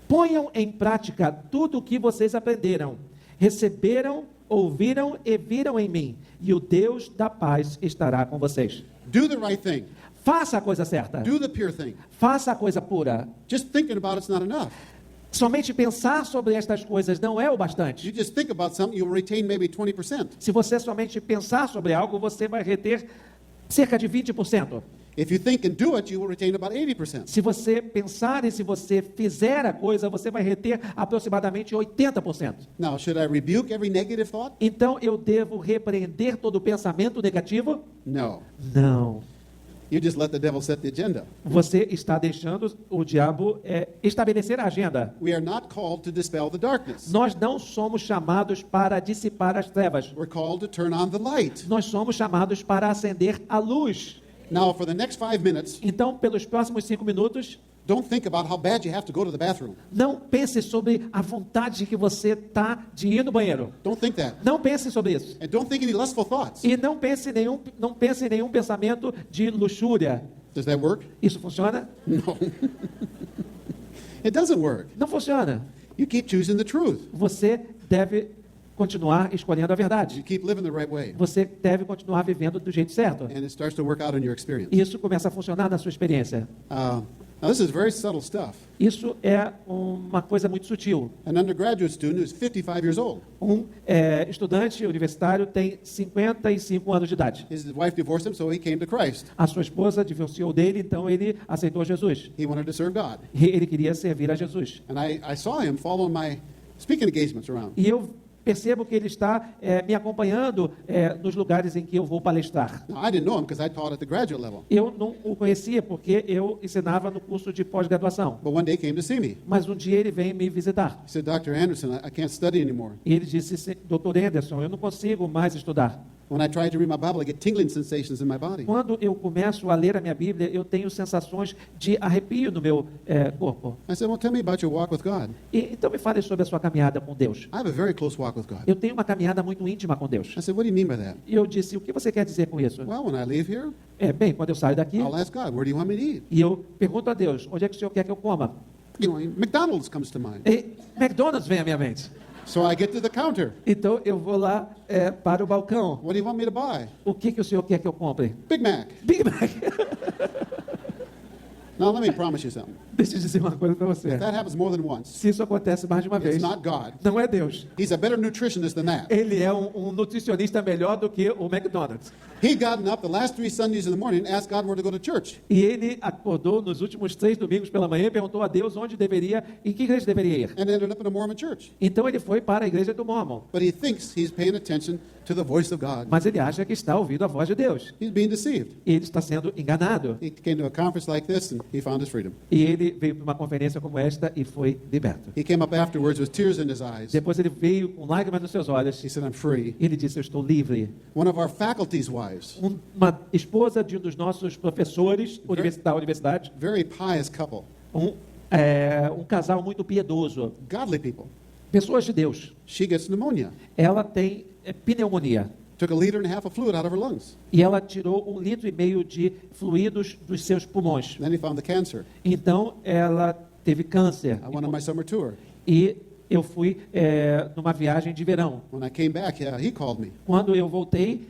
Ponham em prática tudo o que vocês aprenderam, receberam, ouviram e viram em mim, e o Deus da paz estará com vocês. Do the right thing. Faça a coisa certa. Do the pure thing. Faça a coisa pura. Just thinking about it's not enough. Somente pensar sobre estas coisas não é o bastante. You just think about something, you'll retain maybe 20%. Se você somente pensar sobre algo, você vai reter cerca de 20%. If you think and do it, you will retain about 80%. Se você pensar e se você fizer a coisa, você vai reter aproximadamente 80%. Now, should I rebuke every negative thought? Então, eu devo repreender todo pensamento negativo? No. Não. You just let the devil set the agenda. Você está deixando o diabo estabelecer a agenda. We are not called to dispel the darkness. Nós não somos chamados para dissipar as trevas. We're called to turn on the light. Nós somos chamados para acender a luz. Now, for the next 5 minutes, Então, pelos próximos 5 minutos, don't think about how bad you have to go to the bathroom. não pense sobre a vontade que você está de ir no banheiro. Don't think that. Não pense sobre isso. And don't think any lustful thoughts. E não pense em nenhum pensamento de luxúria. Does that work? Isso funciona? No. It doesn't work. Não funciona. You keep choosing the truth. Você deve continuar escolhendo a verdade. You keep living the right way. Você deve continuar vivendo do jeito certo. And it starts to work out in your experience. Isso começa a funcionar na sua experiência. Now, this is very subtle stuff. Isso é uma coisa muito sutil. An undergraduate student who's 55 years old. Estudante universitário tem 55 anos de idade. His wife divorced him, so he came to Christ. A sua esposa divorciou dele, então ele aceitou Jesus. He wanted to serve God. E ele queria servir a Jesus. And I saw him following my speaking engagements around. E eu percebo que ele está me acompanhando nos lugares em que eu vou palestrar. Now, I didn't know him because I taught at the graduate level. Eu não o conhecia porque eu ensinava no curso de pós-graduação. But one day he came to see me. Mas um dia ele veio me visitar. He said, Dr. Anderson, I can't study anymore. E ele disse, Dr. Anderson, eu não consigo mais estudar. When I try to read my Bible, I get tingling sensations in my body. Quando eu começo a ler a minha Bíblia, eu tenho sensações de arrepio no meu corpo. I said, well, tell me about your walk with God. Então me fale sobre a sua caminhada com Deus. I have a very close walk with God. Eu tenho uma caminhada muito íntima com Deus. I said, what do you mean by that? E eu disse, o que você quer dizer com isso? Well, when I leave here, Bem, quando eu saio daqui, I'll ask God, where do you want me to eat? e eu pergunto a Deus, onde é que o Senhor quer que eu coma? You know, McDonald's comes to mind. E McDonald's vem à minha mente. So I get to the counter. Então eu vou lá para o balcão. What do you want me to buy? O que o Senhor quer que eu compre? Big Mac. Big Mac. Now, let me promise you something. Deixa eu dizer uma coisa para você. If that happens more than once, Se isso acontece mais de uma it's vez, not God. não é Deus. He's a better nutritionist than that. Ele é um nutricionista melhor do que o McDonald's. He'd gotten up the last 3 Sundays in the morning and asked God where to go to church. E ele acordou nos últimos 3 domingos pela manhã e perguntou a Deus onde deveria, em que igreja deveria ir. And ended up in a Mormon church. Então ele foi para a igreja do Mormon. But he thinks he's paying attention to the voice of God. Mas ele acha que está ouvindo a voz de Deus. He's being deceived. E ele está sendo enganado. He came to a conference like this and he found his freedom. E ele veio para uma conferência como esta e foi liberto. He came up afterwards with tears in his eyes. Depois ele veio com lágrimas nos seus olhos. He said, I'm free. E ele disse, eu estou livre. One of our faculty's wives, Uma esposa de um dos nossos professores da universidade, very pious couple, um casal muito piedoso, godly people. pessoas de Deus. She gets pneumonia. Ela tem pneumonia. Took 1.5 liters of fluid out of her lungs. E ela tirou 1,5 litros de fluidos dos seus pulmões. Then he found the cancer. Então, ela teve câncer. I went on my summer tour. E eu fui numa viagem de verão. When I came back, he called me. Quando eu voltei,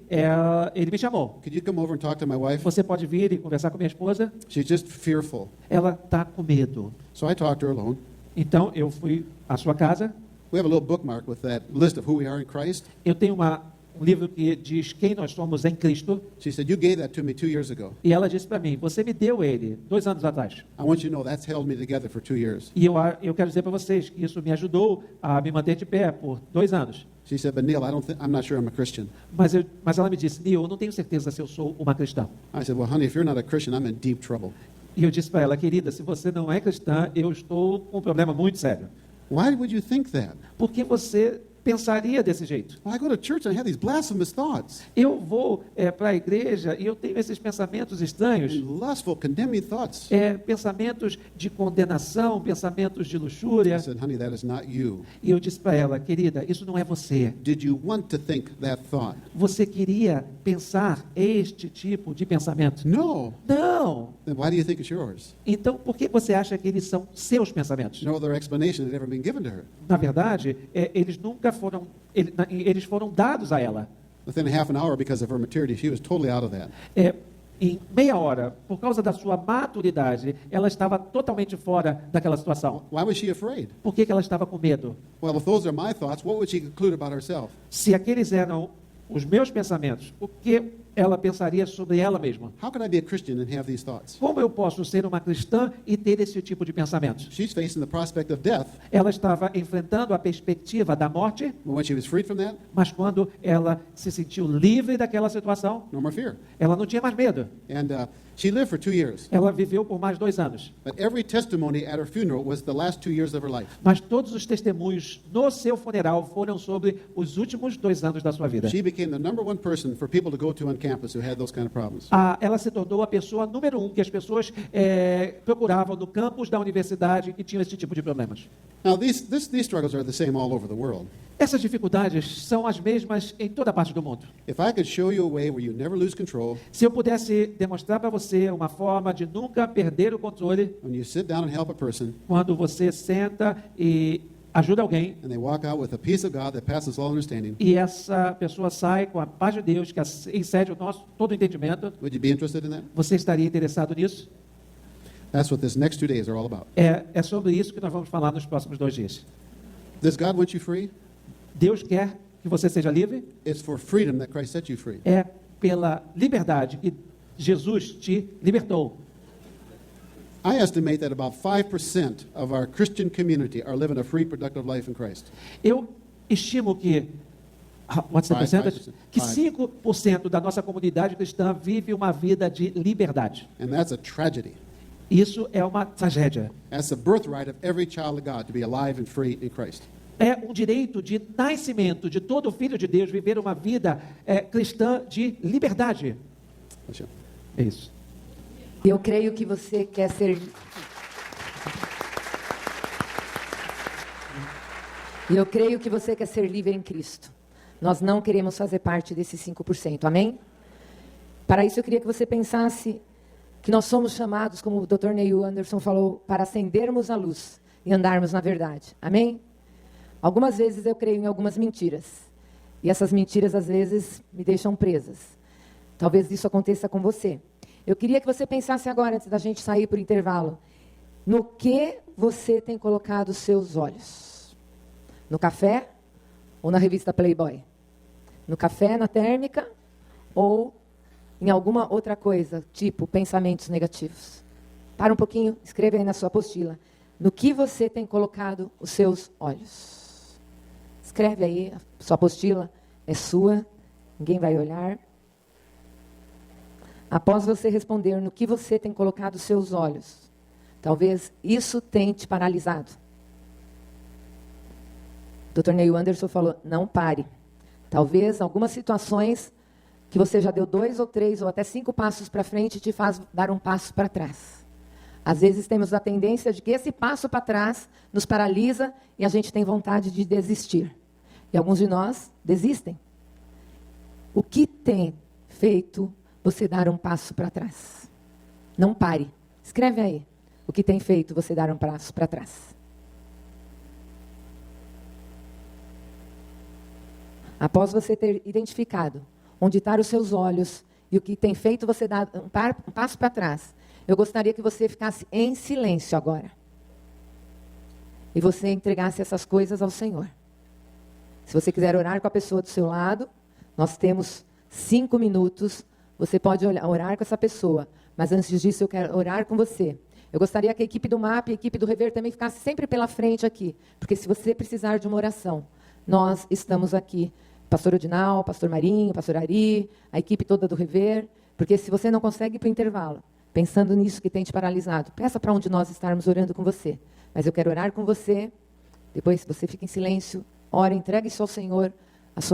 ele me chamou. Could you come over and talk to my wife? Você pode vir e conversar com minha esposa? She's just fearful. Ela está com medo. So I talked to her alone. Então, eu fui à sua casa. We have a little bookmark with that list of who we are in Christ. Eu tenho um livro que diz quem nós somos em Cristo. She said, you gave that to me 2 years ago. E ela disse para mim, você me deu ele 2 anos atrás. I want you to know that's held me together for 2 years. E eu quero dizer para vocês que isso me ajudou a me manter de pé por 2 anos. She said, but Neil, I'm not sure I'm a Christian. Mas ela me disse, Neil, eu não tenho certeza se eu sou uma cristã. I said, well, honey, if you're not a Christian, I'm in deep trouble. E eu disse para ela, querida, se você não é cristã, eu estou com um problema muito sério. Why would you think that? Por que você pensaria desse jeito? Well, I go to church and I have these blasphemous thoughts. Eu vou para a igreja e eu tenho esses pensamentos estranhos, And lustful, condemning thoughts. pensamentos de condenação, pensamentos de luxúria. I said, honey, that is not you. E eu disse para ela, querida, isso não é você. Did you want to think that thought? Você queria pensar este tipo de pensamento? No. Não. Then why do you think it's yours? Então, por que você acha que eles são seus pensamentos? No other explanation had ever been given to her. Na verdade, eles nunca foram, eles foram dados a ela. Within half an hour, because of her maturity, she was totally out of that. Em meia hora, por causa da sua maturidade, ela estava totalmente fora daquela situação. Why was she afraid? Por que ela estava com medo? Well, if those are my thoughts, what would she conclude about herself? Se aqueles eram os meus pensamentos, o que ela pensaria sobre ela mesma? How can I be a Christian and have these thoughts? Como eu posso ser uma cristã e ter esse tipo de pensamentos? She's facing the prospect of death, Ela estava enfrentando a perspectiva da morte, but when she was freed from that, mas quando ela se sentiu livre daquela situação, no more fear. ela não tinha mais medo. And she lived for 2 years. Ela viveu por mais 2 anos. But every testimony at her funeral was the last 2 years of her life. Mas todos os testemunhos no seu funeral foram sobre os últimos 2 anos da sua vida. She became the number one person for people to go to on campus who had those kind of problems. Ela se tornou a pessoa número 1 que as pessoas procuravam no campus da universidade que tinham esse tipo de problemas. Now, these struggles are the same all over the world. Essas dificuldades são as mesmas em toda parte do mundo. If I could show you a way where you never lose control, Se eu pudesse demonstrar para você uma forma de nunca perder o controle, when you sit down and help a person, quando você senta e ajuda alguém, and they walk out with a peace of God that passes all understanding, e essa pessoa sai com a paz de Deus que excede o nosso todo entendimento, would you be interested in that? você estaria interessado nisso? That's what this next 2 days are all about. É sobre isso que nós vamos falar nos próximos 2 dias. Does God want you free? Deus quer que você seja livre? It's for freedom that Christ set you free. É pela liberdade que Jesus te libertou. I estimate that about 5% of our Christian community are living a free, productive life in Christ. Eu estimo que what's the percentage? 5%. Que 5% da nossa comunidade cristã vive uma vida de liberdade. And that's a tragedy. Isso é uma tragédia. That's the birthright of every child of God to be alive and free in Christ. É um direito de nascimento de todo filho de Deus viver uma vida cristã de liberdade. É isso. Eu creio que você quer ser... E eu creio que você quer ser livre em Cristo. Nós não queremos fazer parte desses 5%, amém? Para isso eu queria que você pensasse que nós somos chamados, como o Dr. Neil Anderson falou, para acendermos a luz e andarmos na verdade, amém? Algumas vezes eu creio em algumas mentiras. E essas mentiras, às vezes, me deixam presas. Talvez isso aconteça com você. Eu queria que você pensasse agora, antes da gente sair para o intervalo, no que você tem colocado os seus olhos. No café ou na revista Playboy? No café, na térmica ou em alguma outra coisa, tipo pensamentos negativos? Para um pouquinho, escreva aí na sua apostila. No que você tem colocado os seus olhos? Escreve aí, a sua apostila é sua, ninguém vai olhar. Após você responder no que você tem colocado os seus olhos, talvez isso tenha te paralisado. Dr. Neil Anderson falou, não pare. Talvez algumas situações que você já deu 2 ou 3 ou até 5 passos para frente te faz dar um passo para trás. Às vezes temos a tendência de que esse passo para trás nos paralisa e a gente tem vontade de desistir. E alguns de nós desistem. O que tem feito você dar um passo para trás? Não pare. Escreve aí. O que tem feito você dar um passo para trás? Após você ter identificado onde estão os seus olhos e o que tem feito você dar um passo para trás, eu gostaria que você ficasse em silêncio agora. E você entregasse essas coisas ao Senhor. Se você quiser orar com a pessoa do seu lado, nós temos 5 minutos. Você pode orar com essa pessoa. Mas antes disso, eu quero orar com você. Eu gostaria que a equipe do MAP e a equipe do Rever também ficasse sempre pela frente aqui. Porque se você precisar de uma oração, nós estamos aqui. Pastor Odinal, Pastor Marinho, Pastor Ari, a equipe toda do Rever. Porque se você não consegue ir para o intervalo, pensando nisso que tem te paralisado, peça para onde nós estarmos orando com você. Mas eu quero orar com você. Depois você fica em silêncio, ora, entregue isso ao Senhor, a sua